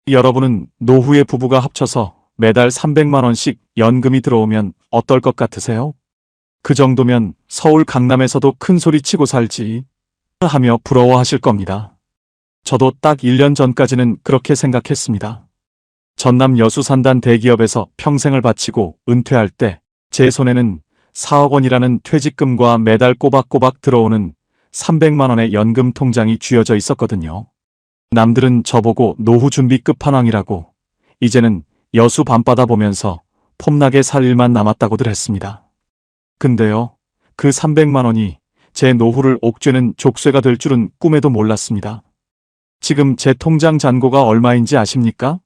여러분은 노후에 부부가 합쳐서 매달 300만 원씩 연금이 들어오면 어떨 것 같으세요? 그 정도면 서울 강남에서도 큰 소리 치고 살지 하며 부러워하실 겁니다. 저도 딱 1년 전까지는 그렇게 생각했습니다. 전남 여수산단 대기업에서 평생을 바치고 은퇴할 때 제 손에는 4억 원이라는 퇴직금과 매달 꼬박꼬박 들어오는 300만 원의 연금 통장이 쥐어져 있었거든요. 남들은 저보고 노후 준비 끝판왕이라고 이제는 여수 밤바다 보면서 폼나게 살 일만 남았다고들 했습니다. 근데요, 그 300만 원이 제 노후를 옥죄는 족쇄가 될 줄은 꿈에도 몰랐습니다. 지금 제 통장 잔고가 얼마인지 아십니까?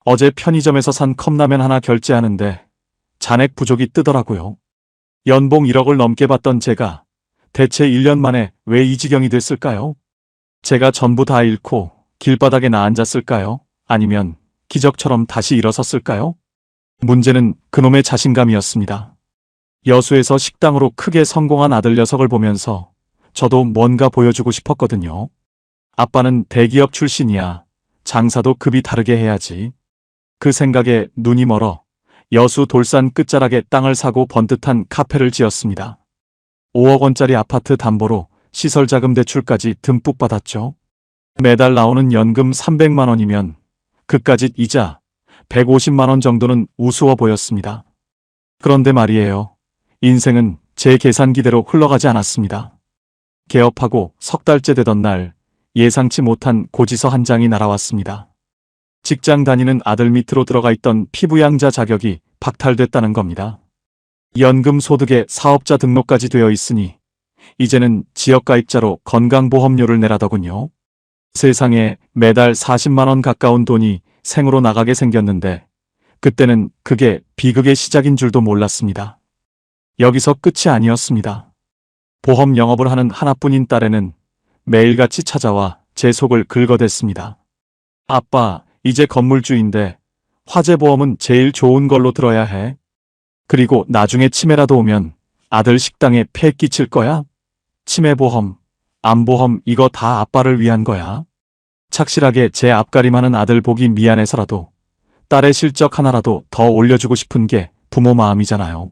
어제 편의점에서 산 컵라면 하나 결제하는데 잔액 부족이 뜨더라고요. 연봉 1억을 넘게 받던 제가 대체 1년 만에 왜 이 지경이 됐을까요? 제가 전부 다 잃고 길바닥에 나앉았을까요? 아니면 기적처럼 다시 일어섰을까요? 문제는 그놈의 자신감이었습니다. 여수에서 식당으로 크게 성공한 아들 녀석을 보면서 저도 뭔가 보여주고 싶었거든요. 아빠는 대기업 출신이야. 장사도 급이 다르게 해야지. 그 생각에 눈이 멀어 여수 돌산 끝자락에 땅을 사고 번듯한 카페를 지었습니다. 5억 원짜리 아파트 담보로 시설자금 대출까지 듬뿍 받았죠. 매달 나오는 연금 300만 원이면 그까짓 이자 150만 원 정도는 우스워 보였습니다. 그런데 말이에요. 인생은 제 계산기대로 흘러가지 않았습니다. 개업하고 석 달째 되던 날 예상치 못한 고지서 한 장이 날아왔습니다. 직장 다니는 아들 밑으로 들어가 있던 피부양자 자격이 박탈됐다는 겁니다. 연금 소득에 사업자 등록까지 되어 있으니 이제는 지역가입자로 건강보험료를 내라더군요. 세상에 매달 40만 원 가까운 돈이 생으로 나가게 생겼는데 그때는 그게 비극의 시작인 줄도 몰랐습니다. 여기서 끝이 아니었습니다. 보험 영업을 하는 하나뿐인 딸애는 매일같이 찾아와 제 속을 긁어댔습니다. 아빠, 이제 건물주인데 화재보험은 제일 좋은 걸로 들어야 해. 그리고 나중에 치매라도 오면 아들 식당에 폐 끼칠 거야? 치매보험, 암보험 이거 다 아빠를 위한 거야. 착실하게 제 앞가림하는 아들 보기 미안해서라도 딸의 실적 하나라도 더 올려주고 싶은 게 부모 마음이잖아요.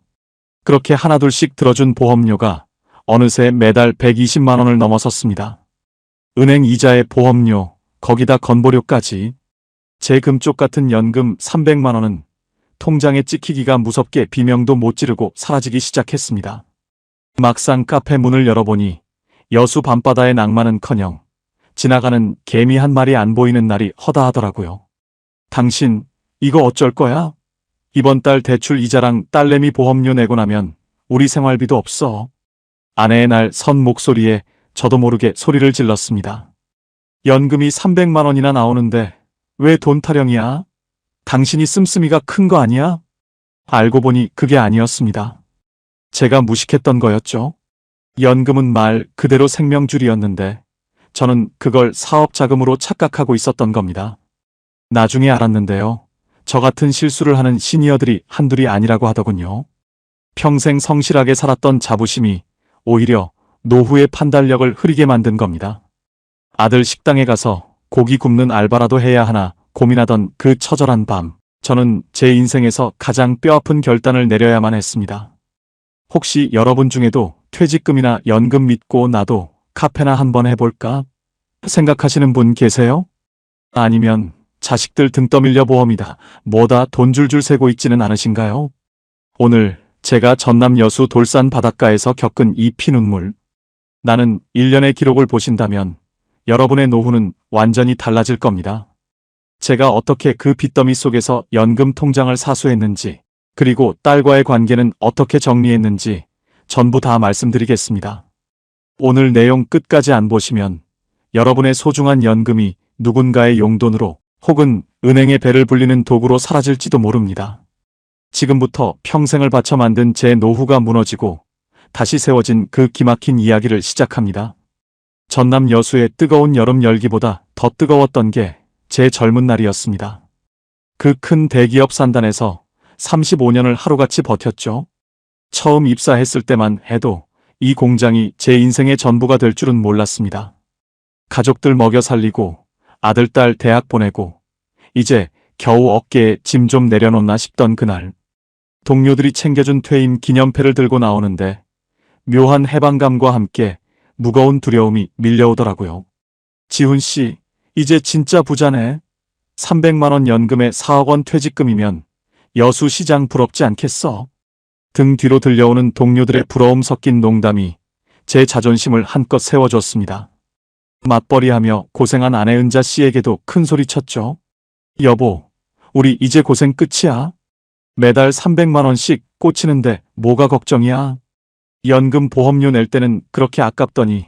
그렇게 하나둘씩 들어준 보험료가 어느새 매달 120만 원을 넘어섰습니다. 은행 이자에 보험료, 거기다 건보료까지. 제 금쪽 같은 연금 300만 원은 통장에 찍히기가 무섭게 비명도 못 지르고 사라지기 시작했습니다. 막상 카페 문을 열어보니 여수 밤바다의 낭만은커녕 지나가는 개미 한 마리 안 보이는 날이 허다하더라고요. 당신, 이거 어쩔 거야? 이번 달 대출 이자랑 딸내미 보험료 내고 나면 우리 생활비도 없어. 아내의 날 선 목소리에 저도 모르게 소리를 질렀습니다. 연금이 300만 원이나 나오는데 왜 돈 타령이야? 당신이 씀씀이가 큰 거 아니야? 알고 보니 그게 아니었습니다. 제가 무식했던 거였죠. 연금은 말 그대로 생명줄이었는데 저는 그걸 사업 자금으로 착각하고 있었던 겁니다. 나중에 알았는데요. 저 같은 실수를 하는 시니어들이 한둘이 아니라고 하더군요. 평생 성실하게 살았던 자부심이 오히려 노후의 판단력을 흐리게 만든 겁니다. 아들 식당에 가서 고기 굽는 알바라도 해야 하나 고민하던 그 처절한 밤, 저는 제 인생에서 가장 뼈아픈 결단을 내려야만 했습니다. 혹시 여러분 중에도 퇴직금이나 연금 믿고 나도 카페나 한번 해볼까 생각하시는 분 계세요? 아니면 자식들 등 떠밀려 보험이다, 뭐다 돈 줄줄 세고 있지는 않으신가요? 오늘 제가 전남 여수 돌산 바닷가에서 겪은 이 피눈물, 나는 1년의 기록을 보신다면 여러분의 노후는 완전히 달라질 겁니다. 제가 어떻게 그 빚더미 속에서 연금 통장을 사수했는지, 그리고 딸과의 관계는 어떻게 정리했는지 전부 다 말씀드리겠습니다. 오늘 내용 끝까지 안 보시면 여러분의 소중한 연금이 누군가의 용돈으로 혹은 은행의 배를 불리는 도구로 사라질지도 모릅니다. 지금부터 평생을 바쳐 만든 제 노후가 무너지고 다시 세워진 그 기막힌 이야기를 시작합니다. 전남 여수의 뜨거운 여름 열기보다 더 뜨거웠던 게 제 젊은 날이었습니다. 그 큰 대기업 산단에서 35년을 하루같이 버텼죠. 처음 입사했을 때만 해도 이 공장이 제 인생의 전부가 될 줄은 몰랐습니다. 가족들 먹여 살리고 아들, 딸 대학 보내고 이제 겨우 어깨에 짐 좀 내려놓나 싶던 그날. 동료들이 챙겨준 퇴임 기념패를 들고 나오는데 묘한 해방감과 함께 무거운 두려움이 밀려오더라고요. 지훈 씨, 이제 진짜 부자네. 300만 원 연금에 4억 원 퇴직금이면 여수 시장 부럽지 않겠어? 등 뒤로 들려오는 동료들의 부러움 섞인 농담이 제 자존심을 한껏 세워줬습니다. 맞벌이하며 고생한 아내 은자 씨에게도 큰 소리 쳤죠. 여보, 우리 이제 고생 끝이야. 매달 300만 원씩 꽂히는데 뭐가 걱정이야. 연금 보험료 낼 때는 그렇게 아깝더니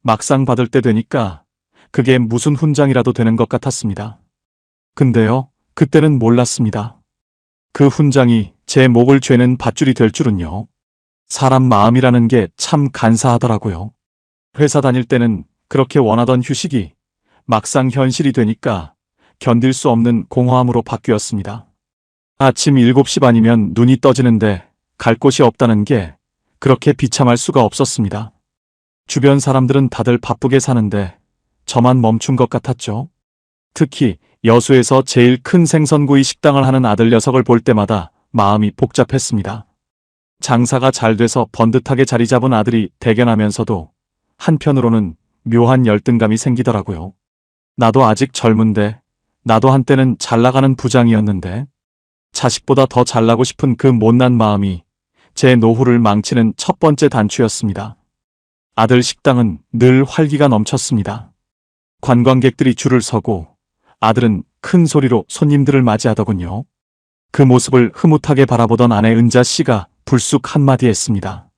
막상 받을 때 되니까 그게 무슨 훈장이라도 되는 것 같았습니다. 근데요, 그때는 몰랐습니다. 그 훈장이 제 목을 죄는 밧줄이 될 줄은요. 사람 마음이라는 게 참 간사하더라고요. 회사 다닐 때는 그렇게 원하던 휴식이 막상 현실이 되니까 견딜 수 없는 공허함으로 바뀌었습니다. 아침 7시 반이면 눈이 떠지는데 갈 곳이 없다는 게 그렇게 비참할 수가 없었습니다. 주변 사람들은 다들 바쁘게 사는데 저만 멈춘 것 같았죠. 특히 여수에서 제일 큰 생선구이 식당을 하는 아들 녀석을 볼 때마다 마음이 복잡했습니다. 장사가 잘 돼서 번듯하게 자리 잡은 아들이 대견하면서도 한편으로는 묘한 열등감이 생기더라고요. 나도 아직 젊은데, 나도 한때는 잘 나가는 부장이었는데, 자식보다 더 잘나고 싶은 그 못난 마음이 제 노후를 망치는 첫 번째 단추였습니다. 아들 식당은 늘 활기가 넘쳤습니다. 관광객들이 줄을 서고 아들은 큰 소리로 손님들을 맞이하더군요. 그 모습을 흐뭇하게 바라보던 아내 은자 씨가 불쑥 한마디 했습니다.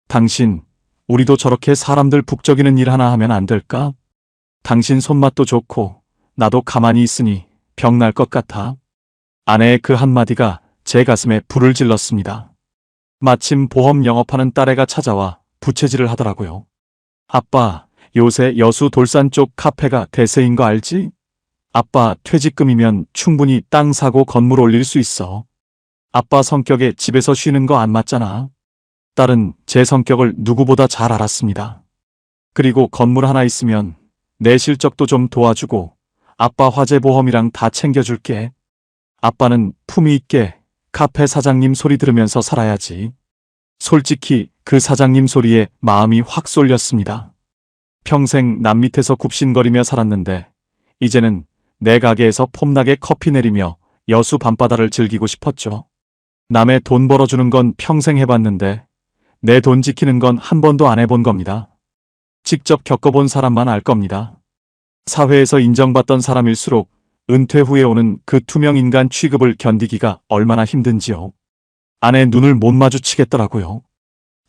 당신, 우리도 저렇게 사람들 북적이는 일 하나 하면 안 될까? 당신 손맛도 좋고 나도 가만히 있으니 병 날 것 같아. 아내의 그 한마디가 제 가슴에 불을 질렀습니다. 마침 보험 영업하는 딸애가 찾아와 부채질을 하더라고요. 아빠, 요새 여수 돌산 쪽 카페가 대세인 거 알지? 아빠 퇴직금이면 충분히 땅 사고 건물 올릴 수 있어. 아빠 성격에 집에서 쉬는 거 안 맞잖아. 딸은 제 성격을 누구보다 잘 알았습니다. 그리고 건물 하나 있으면 내 실적도 좀 도와주고 아빠 화재보험이랑 다 챙겨줄게. 아빠는 품위 있게 카페 사장님 소리 들으면서 살아야지. 솔직히 그 사장님 소리에 마음이 확 쏠렸습니다. 평생 남 밑에서 굽신거리며 살았는데 이제는 내 가게에서 폼나게 커피 내리며 여수 밤바다를 즐기고 싶었죠. 남의 돈 벌어주는 건 평생 해봤는데 내 돈 지키는 건 한 번도 안 해본 겁니다. 직접 겪어본 사람만 알 겁니다. 사회에서 인정받던 사람일수록 은퇴 후에 오는 그 투명 인간 취급을 견디기가 얼마나 힘든지요. 아내 눈을 못 마주치겠더라고요.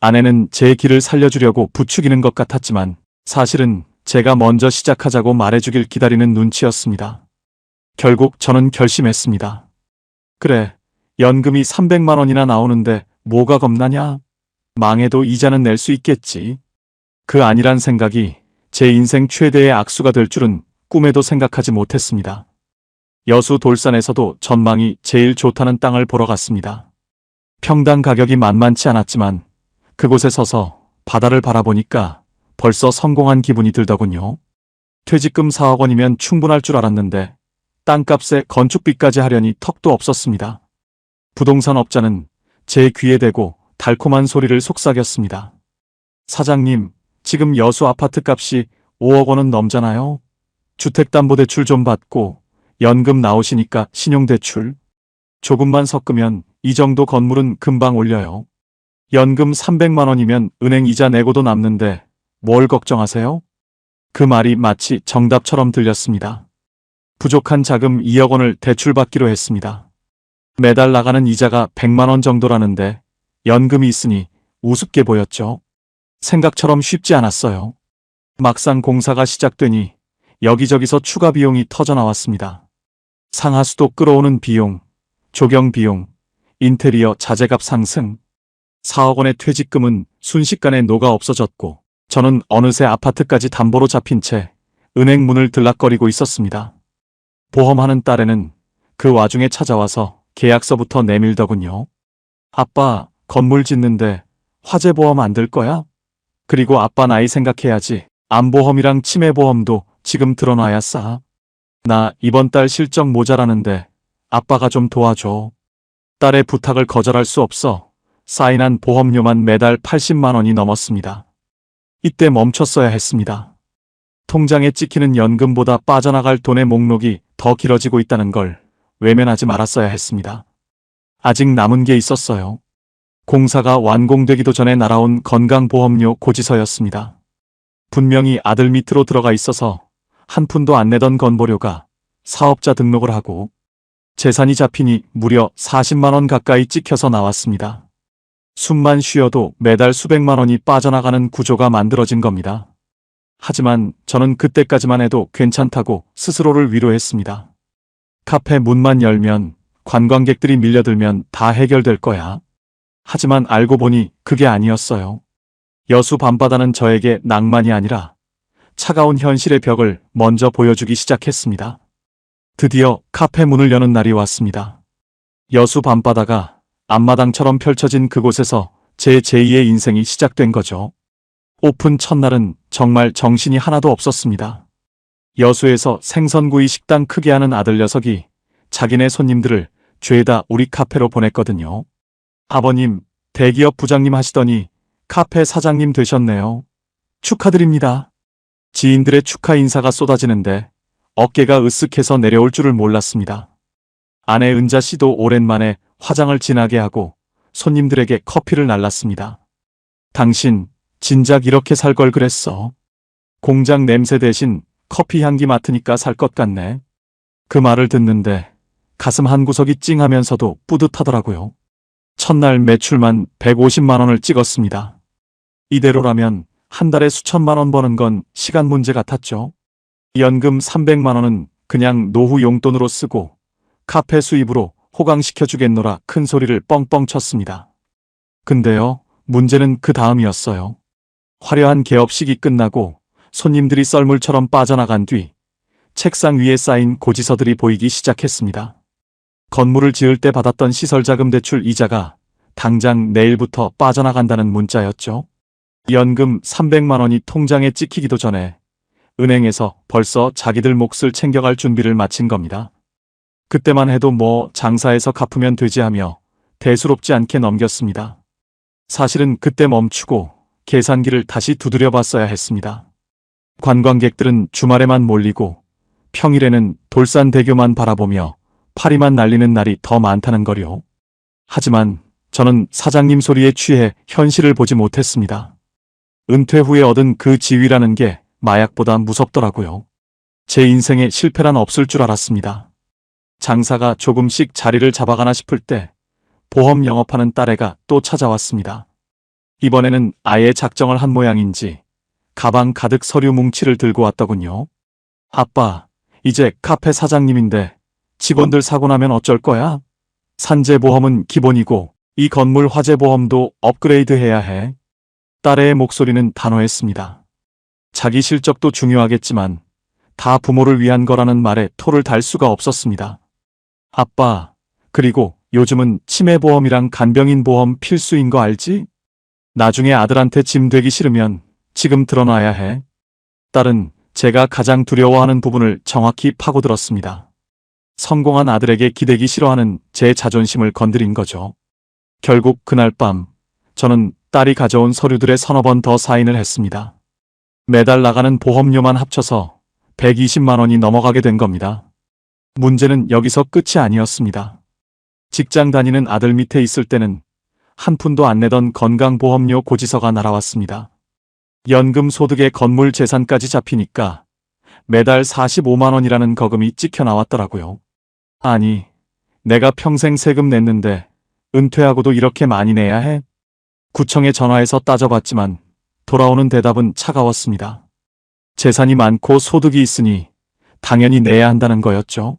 아내는 제 길을 살려주려고 부추기는 것 같았지만 사실은 제가 먼저 시작하자고 말해주길 기다리는 눈치였습니다. 결국 저는 결심했습니다. 그래, 연금이 300만 원이나 나오는데 뭐가 겁나냐? 망해도 이자는 낼 수 있겠지. 그 아니란 생각이 제 인생 최대의 악수가 될 줄은 꿈에도 생각하지 못했습니다. 여수 돌산에서도 전망이 제일 좋다는 땅을 보러 갔습니다. 평당 가격이 만만치 않았지만 그곳에 서서 바다를 바라보니까 벌써 성공한 기분이 들더군요. 퇴직금 4억 원이면 충분할 줄 알았는데 땅값에 건축비까지 하려니 턱도 없었습니다. 부동산 업자는 제 귀에 대고 달콤한 소리를 속삭였습니다. 사장님, 지금 여수 아파트 값이 5억 원은 넘잖아요. 주택담보대출 좀 받고 연금 나오시니까 신용대출. 조금만 섞으면 이 정도 건물은 금방 올려요. 연금 300만 원이면 은행 이자 내고도 남는데 뭘 걱정하세요? 그 말이 마치 정답처럼 들렸습니다. 부족한 자금 2억 원을 대출받기로 했습니다. 매달 나가는 이자가 100만 원 정도라는데 연금이 있으니 우습게 보였죠. 생각처럼 쉽지 않았어요. 막상 공사가 시작되니 여기저기서 추가 비용이 터져나왔습니다. 상하수도 끌어오는 비용, 조경 비용, 인테리어 자재값 상승. 4억 원의 퇴직금은 순식간에 녹아 없어졌고 저는 어느새 아파트까지 담보로 잡힌 채 은행 문을 들락거리고 있었습니다. 보험하는 딸에는 그 와중에 찾아와서 계약서부터 내밀더군요. 아빠, 건물 짓는데 화재보험 안 들 거야? 그리고 아빠 나이 생각해야지. 암보험이랑 치매보험도 지금 들어놔야 싸. 나 이번 달 실적 모자라는데 아빠가 좀 도와줘. 딸의 부탁을 거절할 수 없어 사인한 보험료만 매달 80만 원이 넘었습니다. 이때 멈췄어야 했습니다. 통장에 찍히는 연금보다 빠져나갈 돈의 목록이 더 길어지고 있다는 걸 외면하지 말았어야 했습니다. 아직 남은 게 있었어요. 공사가 완공되기도 전에 날아온 건강보험료 고지서였습니다. 분명히 아들 밑으로 들어가 있어서 한 푼도 안 내던 건보료가 사업자 등록을 하고 재산이 잡히니 무려 40만 원 가까이 찍혀서 나왔습니다. 숨만 쉬어도 매달 수백만 원이 빠져나가는 구조가 만들어진 겁니다. 하지만 저는 그때까지만 해도 괜찮다고 스스로를 위로했습니다. 카페 문만 열면 관광객들이 밀려들면 다 해결될 거야. 하지만 알고 보니 그게 아니었어요. 여수 밤바다는 저에게 낭만이 아니라 차가운 현실의 벽을 먼저 보여주기 시작했습니다. 드디어 카페 문을 여는 날이 왔습니다. 여수 밤바다가 앞마당처럼 펼쳐진 그곳에서 제 제2의 인생이 시작된 거죠. 오픈 첫날은 정말 정신이 하나도 없었습니다. 여수에서 생선구이 식당 크게 하는 아들 녀석이 자기네 손님들을 죄다 우리 카페로 보냈거든요. 아버님, 대기업 부장님 하시더니 카페 사장님 되셨네요. 축하드립니다. 지인들의 축하 인사가 쏟아지는데 어깨가 으쓱해서 내려올 줄을 몰랐습니다. 아내 은자 씨도 오랜만에 화장을 진하게 하고 손님들에게 커피를 날랐습니다. 당신 진작 이렇게 살 걸 그랬어. 공장 냄새 대신 커피 향기 맡으니까 살 것 같네. 그 말을 듣는데 가슴 한구석이 찡하면서도 뿌듯하더라고요. 첫날 매출만 150만 원을 찍었습니다. 이대로라면 한 달에 수천만 원 버는 건 시간 문제 같았죠. 연금 300만 원은 그냥 노후 용돈으로 쓰고 카페 수입으로 호강시켜 주겠노라 큰 소리를 뻥뻥 쳤습니다. 근데요, 문제는 그 다음이었어요. 화려한 개업식이 끝나고 손님들이 썰물처럼 빠져나간 뒤 책상 위에 쌓인 고지서들이 보이기 시작했습니다. 건물을 지을 때 받았던 시설자금 대출 이자가 당장 내일부터 빠져나간다는 문자였죠. 연금 300만 원이 통장에 찍히기도 전에 은행에서 벌써 자기들 몫을 챙겨갈 준비를 마친 겁니다. 그때만 해도 뭐 장사해서 갚으면 되지 하며 대수롭지 않게 넘겼습니다. 사실은 그때 멈추고 계산기를 다시 두드려 봤어야 했습니다. 관광객들은 주말에만 몰리고 평일에는 돌산대교만 바라보며 파리만 날리는 날이 더 많다는 거요. 하지만 저는 사장님 소리에 취해 현실을 보지 못했습니다. 은퇴 후에 얻은 그 지위라는 게 마약보다 무섭더라고요. 제 인생에 실패란 없을 줄 알았습니다. 장사가 조금씩 자리를 잡아가나 싶을 때 보험 영업하는 딸애가 또 찾아왔습니다. 이번에는 아예 작정을 한 모양인지 가방 가득 서류 뭉치를 들고 왔더군요. 아빠, 이제 카페 사장님인데 직원들 사고 나면 어쩔 거야? 산재보험은 기본이고 이 건물 화재보험도 업그레이드 해야 해. 딸애의 목소리는 단호했습니다. 자기 실적도 중요하겠지만 다 부모를 위한 거라는 말에 토를 달 수가 없었습니다. 아빠, 그리고 요즘은 치매보험이랑 간병인 보험 필수인 거 알지? 나중에 아들한테 짐 되기 싫으면 지금 들어놔야 해. 딸은 제가 가장 두려워하는 부분을 정확히 파고들었습니다. 성공한 아들에게 기대기 싫어하는 제 자존심을 건드린 거죠. 결국 그날 밤 저는 딸이 가져온 서류들에 서너 번 더 사인을 했습니다. 매달 나가는 보험료만 합쳐서 120만 원이 넘어가게 된 겁니다. 문제는 여기서 끝이 아니었습니다. 직장 다니는 아들 밑에 있을 때는 한 푼도 안 내던 건강보험료 고지서가 날아왔습니다. 연금 소득에 건물 재산까지 잡히니까 매달 45만 원이라는 거금이 찍혀 나왔더라고요. 아니, 내가 평생 세금 냈는데 은퇴하고도 이렇게 많이 내야 해? 구청에 전화해서 따져봤지만 돌아오는 대답은 차가웠습니다. 재산이 많고 소득이 있으니 당연히 내야 한다는 거였죠.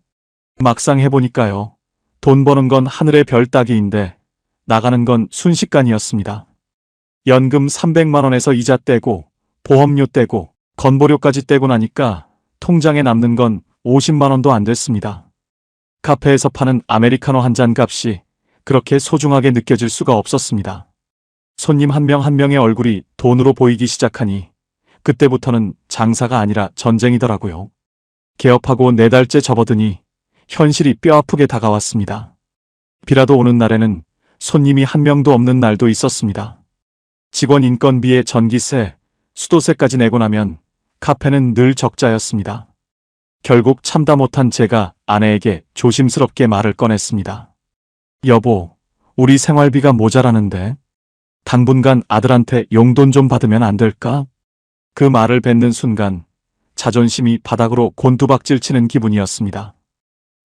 막상 해보니까요. 돈 버는 건 하늘의 별 따기인데 나가는 건 순식간이었습니다. 연금 300만 원에서 이자 떼고 보험료 떼고 건보료까지 떼고 나니까 통장에 남는 건 50만 원도 안 됐습니다. 카페에서 파는 아메리카노 한 잔 값이 그렇게 소중하게 느껴질 수가 없었습니다. 손님 한 명 한 명의 얼굴이 돈으로 보이기 시작하니 그때부터는 장사가 아니라 전쟁이더라고요. 개업하고 4달째 접어드니 현실이 뼈아프게 다가왔습니다. 비라도 오는 날에는 손님이 한 명도 없는 날도 있었습니다. 직원 인건비에 전기세, 수도세까지 내고 나면 카페는 늘 적자였습니다. 결국 참다 못한 제가 아내에게 조심스럽게 말을 꺼냈습니다. 여보, 우리 생활비가 모자라는데 당분간 아들한테 용돈 좀 받으면 안 될까? 그 말을 뱉는 순간 자존심이 바닥으로 곤두박질 치는 기분이었습니다.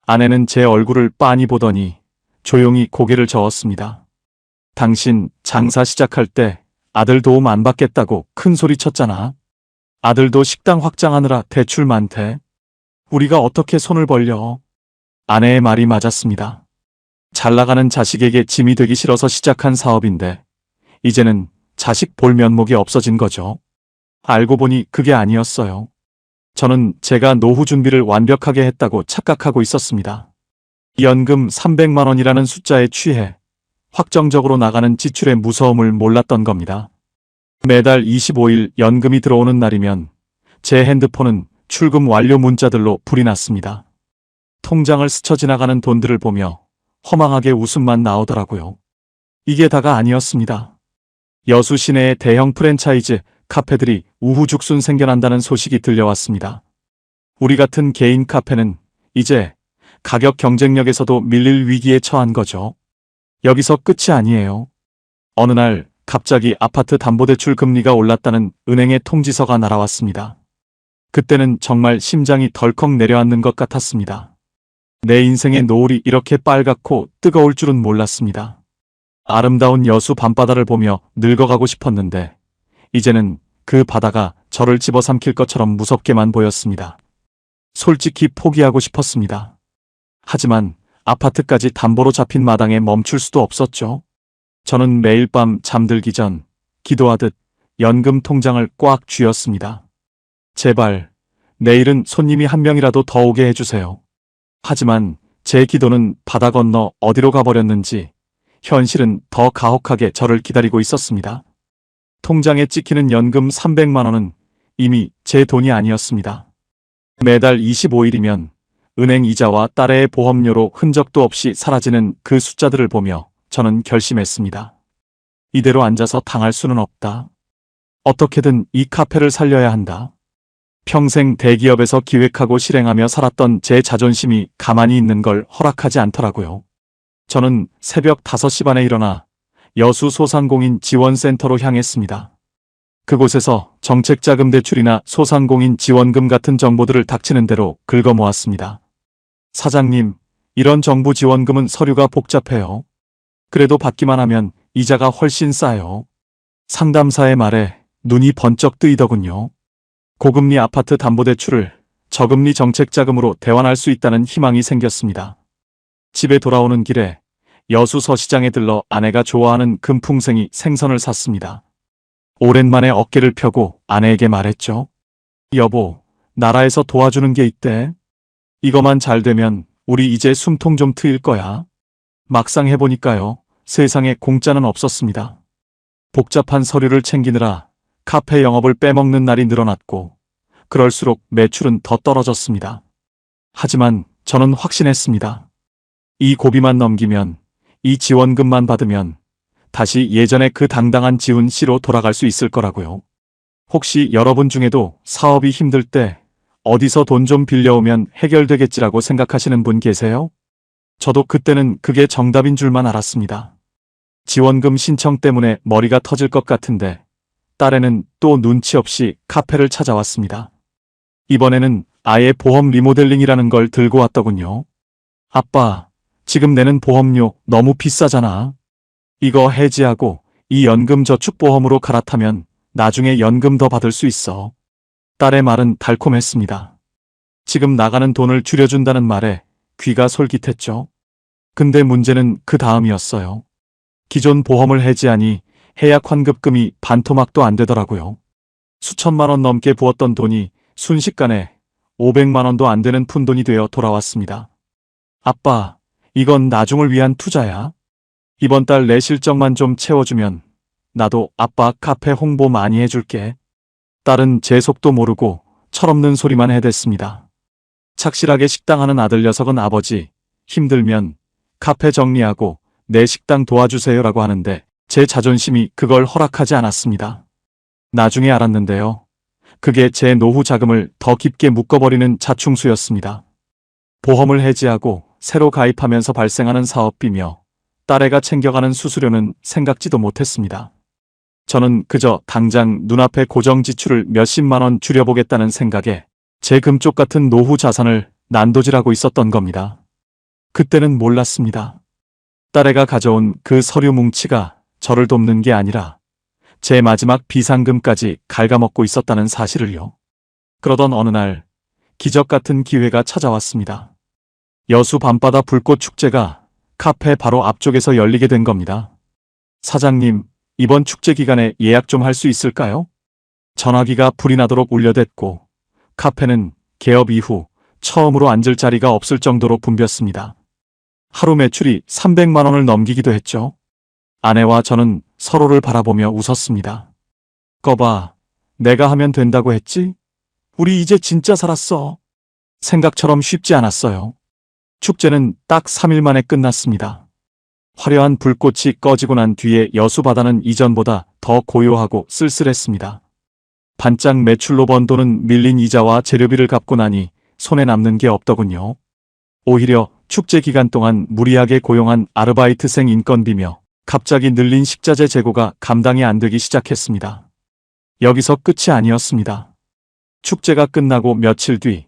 아내는 제 얼굴을 빤히 보더니 조용히 고개를 저었습니다. 당신 장사 시작할 때 아들 도움 안 받겠다고 큰 소리 쳤잖아. 아들도 식당 확장하느라 대출 많대. 우리가 어떻게 손을 벌려? 아내의 말이 맞았습니다. 잘 나가는 자식에게 짐이 되기 싫어서 시작한 사업인데 이제는 자식 볼 면목이 없어진 거죠. 알고 보니 그게 아니었어요. 저는 제가 노후 준비를 완벽하게 했다고 착각하고 있었습니다. 연금 300만 원이라는 숫자에 취해 확정적으로 나가는 지출의 무서움을 몰랐던 겁니다. 매달 25일 연금이 들어오는 날이면 제 핸드폰은 출금 완료 문자들로 불이 났습니다. 통장을 스쳐 지나가는 돈들을 보며 허망하게 웃음만 나오더라고요. 이게 다가 아니었습니다. 여수 시내의 대형 프랜차이즈 카페들이 우후죽순 생겨난다는 소식이 들려왔습니다. 우리 같은 개인 카페는 이제 가격 경쟁력에서도 밀릴 위기에 처한 거죠. 여기서 끝이 아니에요. 어느 날 갑자기 아파트 담보대출 금리가 올랐다는 은행의 통지서가 날아왔습니다. 그때는 정말 심장이 덜컥 내려앉는 것 같았습니다. 내 인생의 노을이 이렇게 빨갛고 뜨거울 줄은 몰랐습니다. 아름다운 여수 밤바다를 보며 늙어가고 싶었는데 이제는 그 바다가 저를 집어삼킬 것처럼 무섭게만 보였습니다. 솔직히 포기하고 싶었습니다. 하지만 아파트까지 담보로 잡힌 마당에 멈출 수도 없었죠. 저는 매일 밤 잠들기 전 기도하듯 연금 통장을 꽉 쥐었습니다. 제발 내일은 손님이 한 명이라도 더 오게 해주세요. 하지만 제 기도는 바다 건너 어디로 가버렸는지 현실은 더 가혹하게 저를 기다리고 있었습니다. 통장에 찍히는 연금 300만 원은 이미 제 돈이 아니었습니다. 매달 25일이면 은행 이자와 딸의 보험료로 흔적도 없이 사라지는 그 숫자들을 보며 저는 결심했습니다. 이대로 앉아서 당할 수는 없다. 어떻게든 이 카페를 살려야 한다. 평생 대기업에서 기획하고 실행하며 살았던 제 자존심이 가만히 있는 걸 허락하지 않더라고요. 저는 새벽 5시 반에 일어나 여수 소상공인 지원센터로 향했습니다. 그곳에서 정책자금 대출이나 소상공인 지원금 같은 정보들을 닥치는 대로 긁어 모았습니다. 사장님, 이런 정부 지원금은 서류가 복잡해요. 그래도 받기만 하면 이자가 훨씬 싸요. 상담사의 말에 눈이 번쩍 뜨이더군요. 고금리 아파트 담보대출을 저금리 정책자금으로 대환할 수 있다는 희망이 생겼습니다. 집에 돌아오는 길에 여수 서시장에 들러 아내가 좋아하는 금풍생이 생선을 샀습니다. 오랜만에 어깨를 펴고 아내에게 말했죠. 여보, 나라에서 도와주는 게 있대. 이거만 잘 되면 우리 이제 숨통 좀 트일 거야. 막상 해보니까요, 세상에 공짜는 없었습니다. 복잡한 서류를 챙기느라 카페 영업을 빼먹는 날이 늘어났고 그럴수록 매출은 더 떨어졌습니다. 하지만 저는 확신했습니다. 이 고비만 넘기면, 이 지원금만 받으면 다시 예전의 그 당당한 지훈 씨로 돌아갈 수 있을 거라고요. 혹시 여러분 중에도 사업이 힘들 때 어디서 돈 좀 빌려오면 해결되겠지라고 생각하시는 분 계세요? 저도 그때는 그게 정답인 줄만 알았습니다. 지원금 신청 때문에 머리가 터질 것 같은데 딸애는 또 눈치 없이 카페를 찾아왔습니다. 이번에는 아예 보험 리모델링이라는 걸 들고 왔더군요. 아빠, 지금 내는 보험료 너무 비싸잖아. 이거 해지하고 이 연금저축보험으로 갈아타면 나중에 연금 더 받을 수 있어. 딸의 말은 달콤했습니다. 지금 나가는 돈을 줄여준다는 말에 귀가 솔깃했죠. 근데 문제는 그 다음이었어요. 기존 보험을 해지하니 해약 환급금이 반토막도 안 되더라고요. 수천만 원 넘게 부었던 돈이 순식간에 500만 원도 안 되는 푼돈이 되어 돌아왔습니다. 아빠, 이건 나중을 위한 투자야. 이번 달 내 실적만 좀 채워주면 나도 아빠 카페 홍보 많이 해줄게. 딸은 제 속도 모르고 철없는 소리만 해댔습니다. 착실하게 식당하는 아들 녀석은 아버지, 힘들면 카페 정리하고 내 식당 도와주세요라고 하는데 제 자존심이 그걸 허락하지 않았습니다. 나중에 알았는데요. 그게 제 노후 자금을 더 깊게 묶어버리는 자충수였습니다. 보험을 해지하고 새로 가입하면서 발생하는 사업비며 딸애가 챙겨가는 수수료는 생각지도 못했습니다. 저는 그저 당장 눈앞에 고정 지출을 몇십만 원 줄여보겠다는 생각에 제 금쪽 같은 노후 자산을 난도질하고 있었던 겁니다. 그때는 몰랐습니다. 딸애가 가져온 그 서류 뭉치가 저를 돕는 게 아니라 제 마지막 비상금까지 갉아먹고 있었다는 사실을요. 그러던 어느 날 기적 같은 기회가 찾아왔습니다. 여수 밤바다 불꽃 축제가 카페 바로 앞쪽에서 열리게 된 겁니다. 사장님, 이번 축제 기간에 예약 좀 할 수 있을까요? 전화기가 불이 나도록 울려댔고 카페는 개업 이후 처음으로 앉을 자리가 없을 정도로 붐볐습니다. 하루 매출이 300만 원을 넘기기도 했죠. 아내와 저는 서로를 바라보며 웃었습니다. 거봐, 내가 하면 된다고 했지? 우리 이제 진짜 살았어. 생각처럼 쉽지 않았어요. 축제는 딱 3일 만에 끝났습니다. 화려한 불꽃이 꺼지고 난 뒤에 여수 바다는 이전보다 더 고요하고 쓸쓸했습니다. 반짝 매출로 번 돈은 밀린 이자와 재료비를 갚고 나니 손에 남는 게 없더군요. 오히려 축제 기간 동안 무리하게 고용한 아르바이트생 인건비며 갑자기 늘린 식자재 재고가 감당이 안 되기 시작했습니다. 여기서 끝이 아니었습니다. 축제가 끝나고 며칠 뒤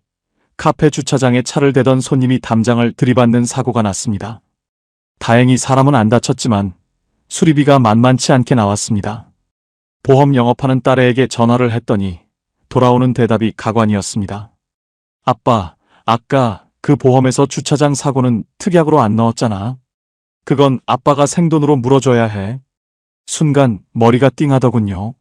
카페 주차장에 차를 대던 손님이 담장을 들이받는 사고가 났습니다. 다행히 사람은 안 다쳤지만 수리비가 만만치 않게 나왔습니다. 보험 영업하는 딸애에게 전화를 했더니 돌아오는 대답이 가관이었습니다. 아빠, 아까 그 보험에서 주차장 사고는 특약으로 안 넣었잖아. 그건 아빠가 생돈으로 물어줘야 해. 순간 머리가 띵하더군요.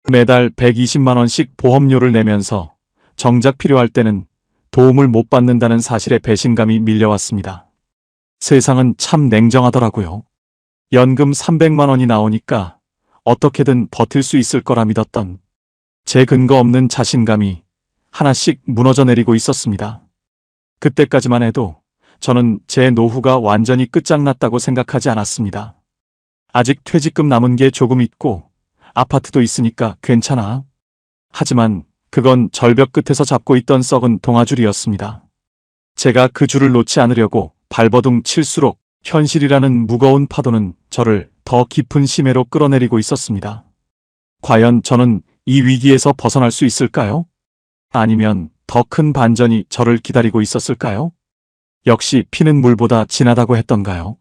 매달 120만 원씩 보험료를 내면서 정작 필요할 때는 도움을 못 받는다는 사실에 배신감이 밀려왔습니다. 세상은 참 냉정하더라고요. 연금 300만 원이 나오니까 어떻게든 버틸 수 있을 거라 믿었던 제 근거 없는 자신감이 하나씩 무너져 내리고 있었습니다. 그때까지만 해도 저는 제 노후가 완전히 끝장났다고 생각하지 않았습니다. 아직 퇴직금 남은 게 조금 있고 아파트도 있으니까 괜찮아. 하지만 그건 절벽 끝에서 잡고 있던 썩은 동아줄이었습니다. 제가 그 줄을 놓지 않으려고 발버둥 칠수록 현실이라는 무거운 파도는 저를 더 깊은 심해로 끌어내리고 있었습니다. 과연 저는 이 위기에서 벗어날 수 있을까요? 아니면 더 큰 반전이 저를 기다리고 있었을까요? 역시 피는 물보다 진하다고 했던가요?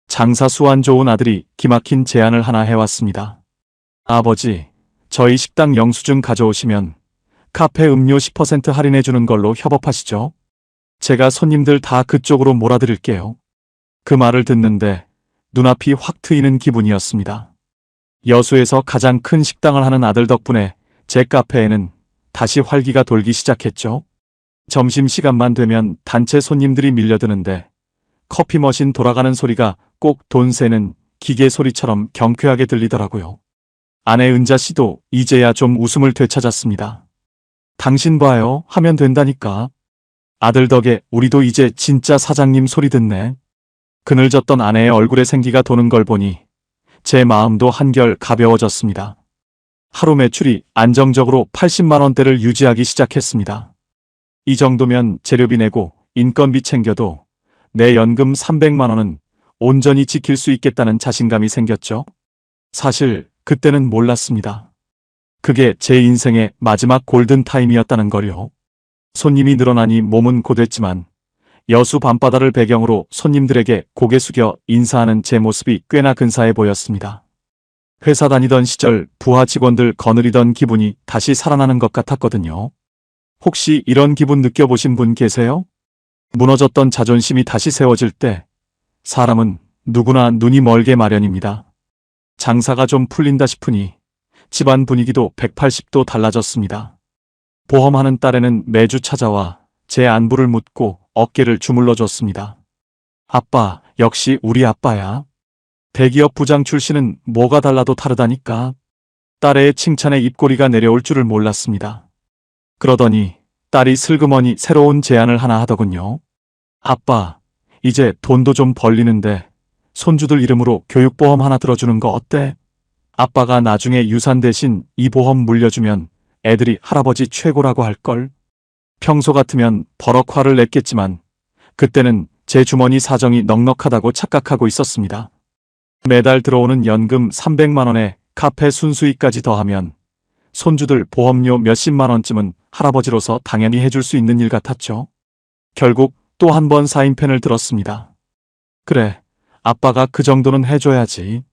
장사 수완 좋은 아들이 기막힌 제안을 하나 해왔습니다. 아버지, 저희 식당 영수증 가져오시면 카페 음료 10% 할인해주는 걸로 협업하시죠. 제가 손님들 다 그쪽으로 몰아드릴게요. 그 말을 듣는데 눈앞이 확 트이는 기분이었습니다. 여수에서 가장 큰 식당을 하는 아들 덕분에 제 카페에는 다시 활기가 돌기 시작했죠. 점심시간만 되면 단체 손님들이 밀려드는데 커피 머신 돌아가는 소리가 꼭 돈 세는 기계 소리처럼 경쾌하게 들리더라고요. 아내 은자 씨도 이제야 좀 웃음을 되찾았습니다. 당신 봐요, 하면 된다니까. 아들 덕에 우리도 이제 진짜 사장님 소리 듣네. 그늘졌던 아내의 얼굴에 생기가 도는 걸 보니 제 마음도 한결 가벼워졌습니다. 하루 매출이 안정적으로 80만 원대를 유지하기 시작했습니다. 이 정도면 재료비 내고 인건비 챙겨도 내 연금 300만 원은 온전히 지킬 수 있겠다는 자신감이 생겼죠. 사실 그때는 몰랐습니다. 그게 제 인생의 마지막 골든타임이었다는 걸요. 손님이 늘어나니 몸은 고됐지만 여수 밤바다를 배경으로 손님들에게 고개 숙여 인사하는 제 모습이 꽤나 근사해 보였습니다. 회사 다니던 시절 부하 직원들 거느리던 기분이 다시 살아나는 것 같았거든요. 혹시 이런 기분 느껴보신 분 계세요? 무너졌던 자존심이 다시 세워질 때 사람은 누구나 눈이 멀게 마련입니다. 장사가 좀 풀린다 싶으니 집안 분위기도 180도 달라졌습니다. 보험하는 딸에는 매주 찾아와 제 안부를 묻고 어깨를 주물러 줬습니다. 아빠, 역시 우리 아빠야. 대기업 부장 출신은 뭐가 달라도 다르다니까. 딸의 칭찬에 입꼬리가 내려올 줄을 몰랐습니다. 그러더니 딸이 슬그머니 새로운 제안을 하나 하더군요. 아빠, 이제 돈도 좀 벌리는데 손주들 이름으로 교육보험 하나 들어주는 거 어때? 아빠가 나중에 유산 대신 이 보험 물려주면 애들이 할아버지 최고라고 할걸. 평소 같으면 버럭 화를 냈겠지만 그때는 제 주머니 사정이 넉넉하다고 착각하고 있었습니다. 매달 들어오는 연금 300만 원에 카페 순수익까지 더하면 손주들 보험료 몇십만 원쯤은 할아버지로서 당연히 해줄 수 있는 일 같았죠. 결국 또 한 번 사인펜을 들었습니다. 그래, 아빠가 그 정도는 해줘야지.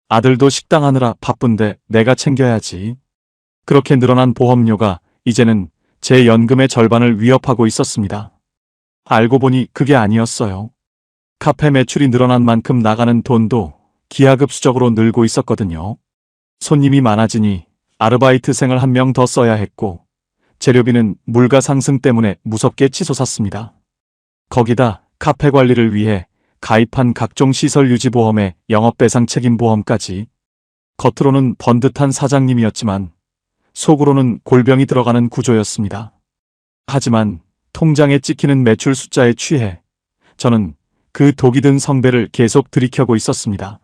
아들도 식당 하느라 바쁜데 내가 챙겨야지. 그렇게 늘어난 보험료가 이제는 제 연금의 절반을 위협하고 있었습니다. 알고 보니 그게 아니었어요. 카페 매출이 늘어난 만큼 나가는 돈도 기하급수적으로 늘고 있었거든요. 손님이 많아지니 아르바이트생을 한 명 더 써야 했고 재료비는 물가 상승 때문에 무섭게 치솟았습니다. 거기다 카페 관리를 위해 가입한 각종 시설 유지 보험에 영업배상 책임 보험까지. 겉으로는 번듯한 사장님이었지만 속으로는 골병이 들어가는 구조였습니다. 하지만 통장에 찍히는 매출 숫자에 취해 저는 그 독이 든 성배를 계속 들이켜고 있었습니다.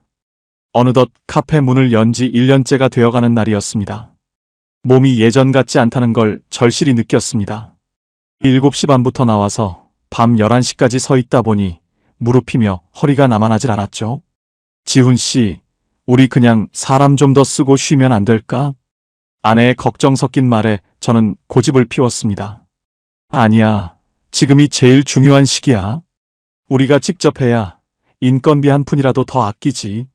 어느덧 카페 문을 연 지 1년째가 되어가는 날이었습니다. 몸이 예전 같지 않다는 걸 절실히 느꼈습니다. 7시 반부터 나와서 밤 11시까지 서 있다 보니 무릎이며 허리가 나만하질 않았죠. 지훈 씨, 우리 그냥 사람 좀 더 쓰고 쉬면 안 될까? 아내의 걱정 섞인 말에 저는 고집을 피웠습니다. 아니야, 지금이 제일 중요한 시기야. 우리가 직접 해야 인건비 한 푼이라도 더 아끼지.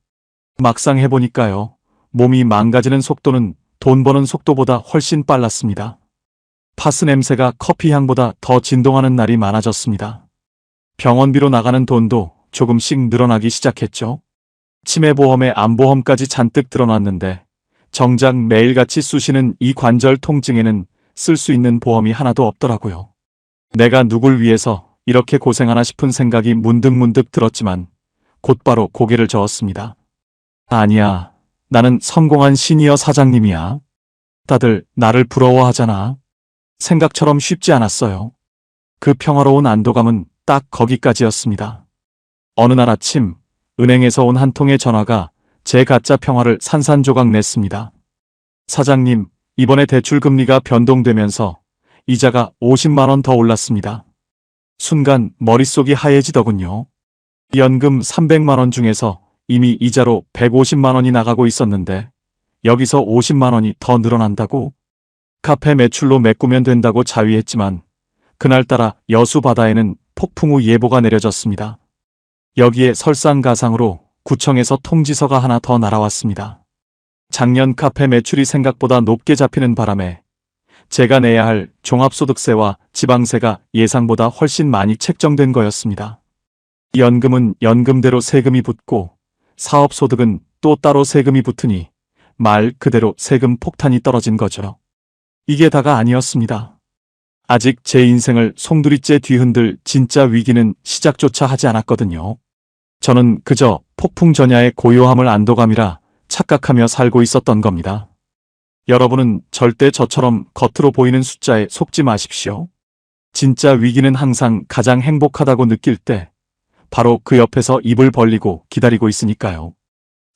막상 해보니까요, 몸이 망가지는 속도는 돈 버는 속도보다 훨씬 빨랐습니다. 파스 냄새가 커피 향보다 더 진동하는 날이 많아졌습니다. 병원비로 나가는 돈도 조금씩 늘어나기 시작했죠. 치매보험에 암보험까지 잔뜩 들어놨는데 정작 매일같이 쑤시는 이 관절 통증에는 쓸 수 있는 보험이 하나도 없더라고요. 내가 누굴 위해서 이렇게 고생하나 싶은 생각이 문득문득 들었지만 곧바로 고개를 저었습니다. 아니야, 나는 성공한 시니어 사장님이야. 다들 나를 부러워하잖아. 생각처럼 쉽지 않았어요. 그 평화로운 안도감은 딱 거기까지였습니다. 어느 날 아침 은행에서 온 한 통의 전화가 제 가짜 평화를 산산조각 냈습니다. 사장님, 이번에 대출금리가 변동되면서 이자가 50만 원 더 올랐습니다. 순간 머릿속이 하얘지더군요. 연금 300만 원 중에서 이미 이자로 150만 원이 나가고 있었는데 여기서 50만 원이 더 늘어난다고? 카페 매출로 메꾸면 된다고 자위했지만 그날따라 여수 바다에는 폭풍우 예보가 내려졌습니다. 여기에 설상가상으로 구청에서 통지서가 하나 더 날아왔습니다. 작년 카페 매출이 생각보다 높게 잡히는 바람에 제가 내야 할 종합소득세와 지방세가 예상보다 훨씬 많이 책정된 거였습니다. 연금은 연금대로 세금이 붙고 사업소득은 또 따로 세금이 붙으니 말 그대로 세금 폭탄이 떨어진 거죠. 이게 다가 아니었습니다. 아직 제 인생을 송두리째 뒤흔들 진짜 위기는 시작조차 하지 않았거든요. 저는 그저 폭풍전야의 고요함을 안도감이라 착각하며 살고 있었던 겁니다. 여러분은 절대 저처럼 겉으로 보이는 숫자에 속지 마십시오. 진짜 위기는 항상 가장 행복하다고 느낄 때 바로 그 옆에서 입을 벌리고 기다리고 있으니까요.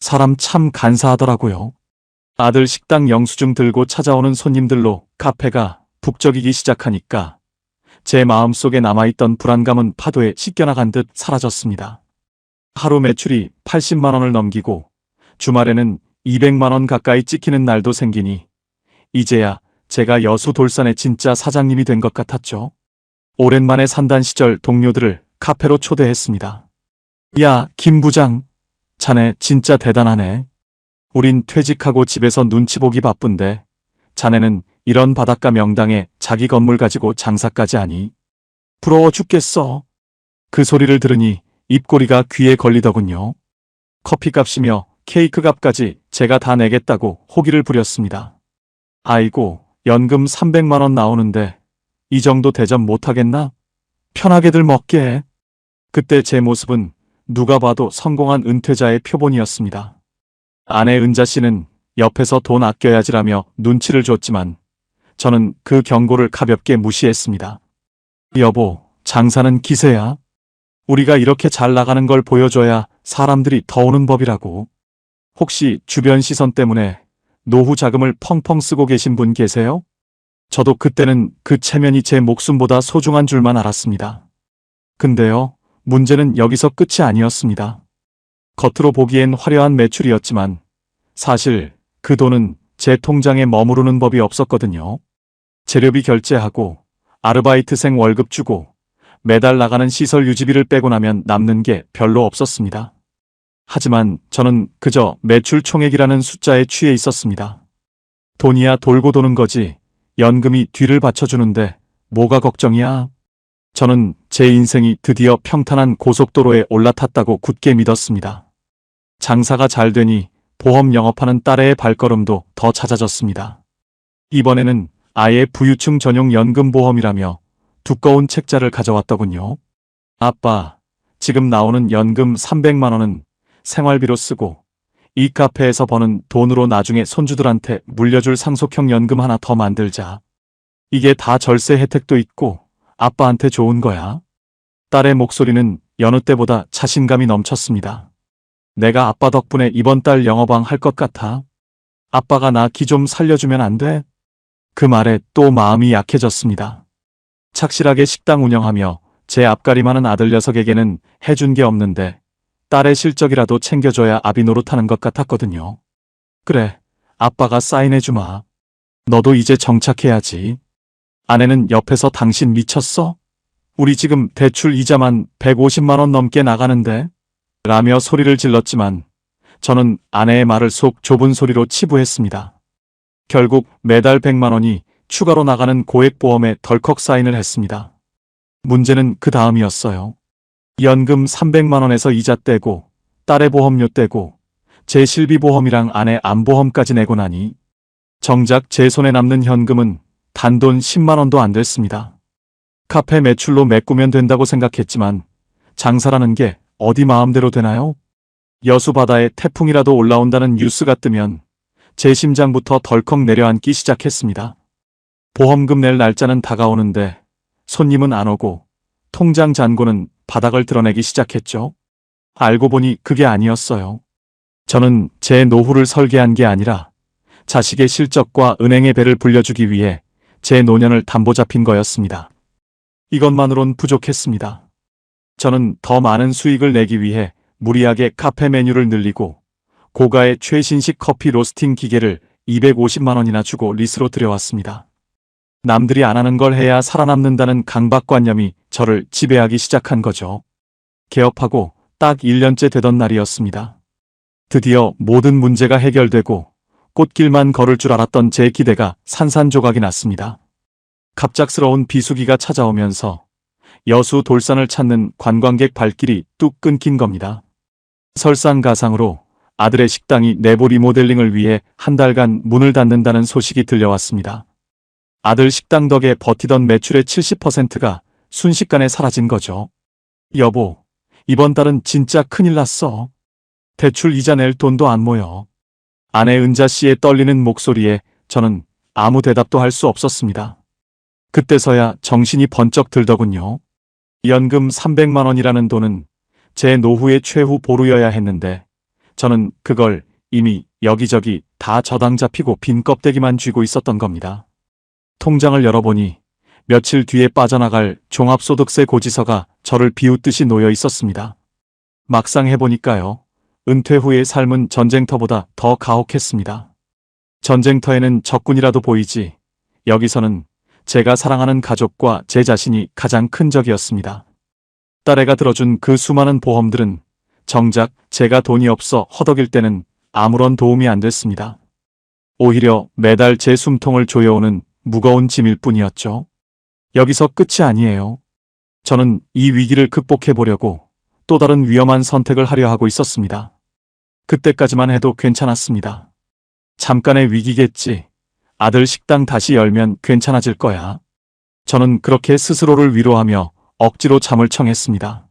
사람 참 간사하더라고요. 아들 식당 영수증 들고 찾아오는 손님들로 카페가 북적이기 시작하니까 제 마음속에 남아있던 불안감은 파도에 씻겨나간 듯 사라졌습니다. 하루 매출이 80만 원을 넘기고 주말에는 200만 원 가까이 찍히는 날도 생기니 이제야 제가 여수 돌산의 진짜 사장님이 된 것 같았죠. 오랜만에 산단 시절 동료들을 카페로 초대했습니다. 야, 김 부장, 자네 진짜 대단하네. 우린 퇴직하고 집에서 눈치 보기 바쁜데 자네는 이런 바닷가 명당에 자기 건물 가지고 장사까지 하니 부러워 죽겠어. 그 소리를 들으니 입꼬리가 귀에 걸리더군요. 커피값이며 케이크 값까지 제가 다 내겠다고 호기를 부렸습니다. 아이고, 연금 300만 원 나오는데 이 정도 대접 못하겠나? 편하게들 먹게. 그때 제 모습은 누가 봐도 성공한 은퇴자의 표본이었습니다. 아내 은자 씨는 옆에서 돈 아껴야지라며 눈치를 줬지만 저는 그 경고를 가볍게 무시했습니다. 여보, 장사는 기세야. 우리가 이렇게 잘 나가는 걸 보여줘야 사람들이 더 오는 법이라고. 혹시 주변 시선 때문에 노후 자금을 펑펑 쓰고 계신 분 계세요? 저도 그때는 그 체면이 제 목숨보다 소중한 줄만 알았습니다. 근데요, 문제는 여기서 끝이 아니었습니다. 겉으로 보기엔 화려한 매출이었지만 사실 그 돈은 제 통장에 머무르는 법이 없었거든요. 재료비 결제하고 아르바이트생 월급 주고 매달 나가는 시설 유지비를 빼고 나면 남는 게 별로 없었습니다. 하지만 저는 그저 매출 총액이라는 숫자에 취해 있었습니다. 돈이야 돌고 도는 거지 연금이 뒤를 받쳐주는데 뭐가 걱정이야? 저는 제 인생이 드디어 평탄한 고속도로에 올라탔다고 굳게 믿었습니다. 장사가 잘 되니 보험 영업하는 딸의 발걸음도 더 잦아졌습니다. 이번에는 아예 부유층 전용 연금보험이라며 두꺼운 책자를 가져왔더군요. 아빠, 지금 나오는 연금 300만 원은 생활비로 쓰고 이 카페에서 버는 돈으로 나중에 손주들한테 물려줄 상속형 연금 하나 더 만들자. 이게 다 절세 혜택도 있고 아빠한테 좋은 거야. 딸의 목소리는 여느 때보다 자신감이 넘쳤습니다. 내가 아빠 덕분에 이번 달 영어방 할 것 같아. 아빠가 나 기 좀 살려주면 안 돼? 그 말에 또 마음이 약해졌습니다. 착실하게 식당 운영하며 제 앞가림하는 아들 녀석에게는 해준 게 없는데 딸의 실적이라도 챙겨줘야 아비 노릇하는 것 같았거든요. 그래, 아빠가 사인해주마. 너도 이제 정착해야지. 아내는 옆에서 당신 미쳤어? 우리 지금 대출 이자만 150만 원 넘게 나가는데? 라며 소리를 질렀지만 저는 아내의 말을 속 좁은 소리로 치부했습니다. 결국 매달 100만 원이 추가로 나가는 고액보험에 덜컥 사인을 했습니다. 문제는 그 다음이었어요. 연금 300만 원에서 이자 떼고 딸의 보험료 떼고 제 실비보험이랑 아내 암보험까지 내고 나니 정작 제 손에 남는 현금은 단돈 10만 원도 안 됐습니다. 카페 매출로 메꾸면 된다고 생각했지만 장사라는 게 어디 마음대로 되나요? 여수 바다에 태풍이라도 올라온다는 뉴스가 뜨면 제 심장부터 덜컥 내려앉기 시작했습니다. 보험금 낼 날짜는 다가오는데 손님은 안 오고 통장 잔고는 바닥을 드러내기 시작했죠. 알고 보니 그게 아니었어요. 저는 제 노후를 설계한 게 아니라 자식의 실적과 은행의 배를 불려주기 위해 제 노년을 담보 잡힌 거였습니다. 이것만으론 부족했습니다. 저는 더 많은 수익을 내기 위해 무리하게 카페 메뉴를 늘리고 고가의 최신식 커피 로스팅 기계를 250만 원이나 주고 리스로 들여왔습니다. 남들이 안 하는 걸 해야 살아남는다는 강박관념이 저를 지배하기 시작한 거죠. 개업하고 딱 1년째 되던 날이었습니다. 드디어 모든 문제가 해결되고 꽃길만 걸을 줄 알았던 제 기대가 산산조각이 났습니다. 갑작스러운 비수기가 찾아오면서 여수 돌산을 찾는 관광객 발길이 뚝 끊긴 겁니다. 설상가상으로 아들의 식당이 내부 리모델링을 위해 한 달간 문을 닫는다는 소식이 들려왔습니다. 아들 식당 덕에 버티던 매출의 70%가 순식간에 사라진 거죠. 여보, 이번 달은 진짜 큰일 났어. 대출 이자 낼 돈도 안 모여. 아내 은자 씨의 떨리는 목소리에 저는 아무 대답도 할 수 없었습니다. 그때서야 정신이 번쩍 들더군요. 연금 300만 원이라는 돈은 제 노후의 최후 보루여야 했는데 저는 그걸 이미 여기저기 다 저당 잡히고 빈 껍데기만 쥐고 있었던 겁니다. 통장을 열어보니 며칠 뒤에 빠져나갈 종합소득세 고지서가 저를 비웃듯이 놓여 있었습니다. 막상 해보니까요. 은퇴 후의 삶은 전쟁터보다 더 가혹했습니다. 전쟁터에는 적군이라도 보이지 여기서는 제가 사랑하는 가족과 제 자신이 가장 큰 적이었습니다. 딸애가 들어준 그 수많은 보험들은 정작 제가 돈이 없어 허덕일 때는 아무런 도움이 안 됐습니다. 오히려 매달 제 숨통을 조여오는 무거운 짐일 뿐이었죠. 여기서 끝이 아니에요. 저는 이 위기를 극복해보려고 또 다른 위험한 선택을 하려 하고 있었습니다. 그때까지만 해도 괜찮았습니다. 잠깐의 위기겠지. 아들 식당 다시 열면 괜찮아질 거야. 저는 그렇게 스스로를 위로하며 억지로 잠을 청했습니다.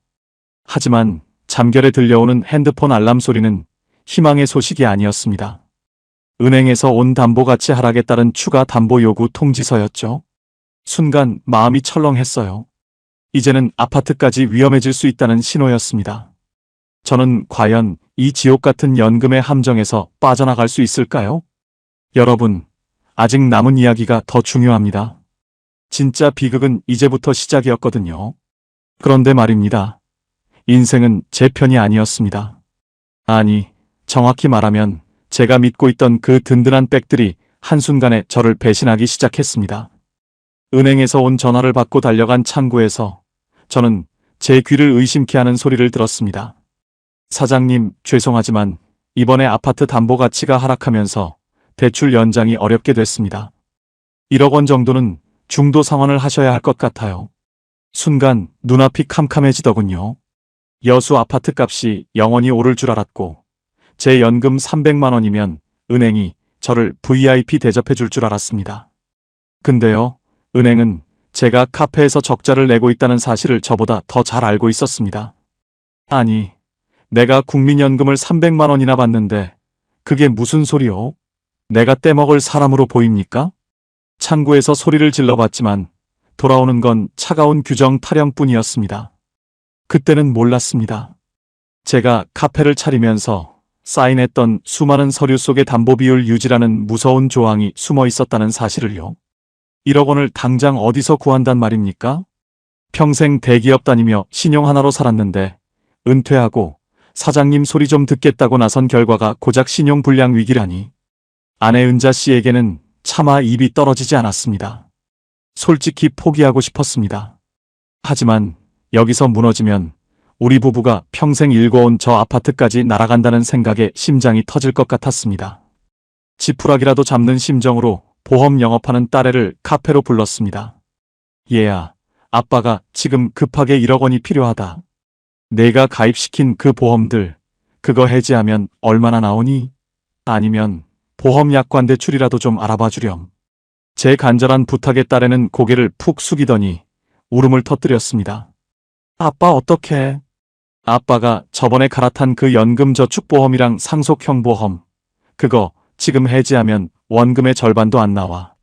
하지만 잠결에 들려오는 핸드폰 알람 소리는 희망의 소식이 아니었습니다. 은행에서 온 담보가치 하락에 따른 추가 담보 요구 통지서였죠. 순간 마음이 철렁했어요. 이제는 아파트까지 위험해질 수 있다는 신호였습니다. 저는 과연 이 지옥 같은 연금의 함정에서 빠져나갈 수 있을까요? 여러분, 아직 남은 이야기가 더 중요합니다. 진짜 비극은 이제부터 시작이었거든요. 그런데 말입니다. 인생은 제 편이 아니었습니다. 아니, 정확히 말하면 제가 믿고 있던 그 든든한 백들이 한순간에 저를 배신하기 시작했습니다. 은행에서 온 전화를 받고 달려간 창구에서 저는 제 귀를 의심케 하는 소리를 들었습니다. 사장님, 죄송하지만 이번에 아파트 담보 가치가 하락하면서 대출 연장이 어렵게 됐습니다. 1억 원 정도는 중도 상환을 하셔야 할 것 같아요. 순간 눈앞이 캄캄해지더군요. 여수 아파트 값이 영원히 오를 줄 알았고 제 연금 300만 원이면 은행이 저를 VIP 대접해 줄 줄 알았습니다. 근데요, 은행은 제가 카페에서 적자를 내고 있다는 사실을 저보다 더 잘 알고 있었습니다. 아니, 내가 국민연금을 300만 원이나 받는데 그게 무슨 소리요? 내가 떼먹을 사람으로 보입니까? 창구에서 소리를 질러봤지만 돌아오는 건 차가운 규정 타령뿐이었습니다. 그때는 몰랐습니다. 제가 카페를 차리면서 사인했던 수많은 서류 속에 담보비율 유지라는 무서운 조항이 숨어 있었다는 사실을요. 1억 원을 당장 어디서 구한단 말입니까? 평생 대기업 다니며 신용 하나로 살았는데 은퇴하고 사장님 소리 좀 듣겠다고 나선 결과가 고작 신용불량 위기라니. 아내 은자 씨에게는 차마 입이 떨어지지 않았습니다. 솔직히 포기하고 싶었습니다. 하지만 여기서 무너지면 우리 부부가 평생 일궈온 저 아파트까지 날아간다는 생각에 심장이 터질 것 같았습니다. 지푸라기라도 잡는 심정으로 보험 영업하는 딸애를 카페로 불렀습니다. 얘야, 아빠가 지금 급하게 1억 원이 필요하다. 내가 가입시킨 그 보험들, 그거 해지하면 얼마나 나오니? 아니면 보험 약관 대출이라도 좀 알아봐 주렴. 제 간절한 부탁에 딸애는 고개를 푹 숙이더니 울음을 터뜨렸습니다. 아빠 어떡해? 아빠가 저번에 갈아탄 그 연금저축보험이랑 상속형 보험, 그거 지금 해지하면 원금의 절반도 안 나와.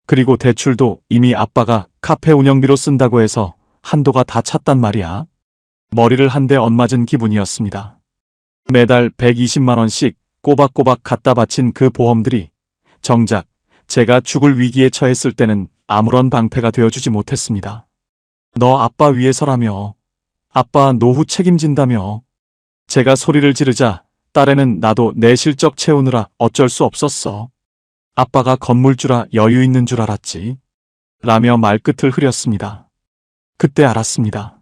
그리고 대출도 이미 아빠가 카페 운영비로 쓴다고 해서 한도가 다 찼단 말이야. 머리를 한 대 엇맞은 기분이었습니다. 매달 120만 원씩 꼬박꼬박 갖다 바친 그 보험들이 정작 제가 죽을 위기에 처했을 때는 아무런 방패가 되어주지 못했습니다. 너 아빠 위해서라며. 아빠 노후 책임진다며. 제가 소리를 지르자 딸애는 나도 내 실적 채우느라 어쩔 수 없었어. 아빠가 건물주라 여유 있는 줄 알았지. 라며 말끝을 흐렸습니다. 그때 알았습니다.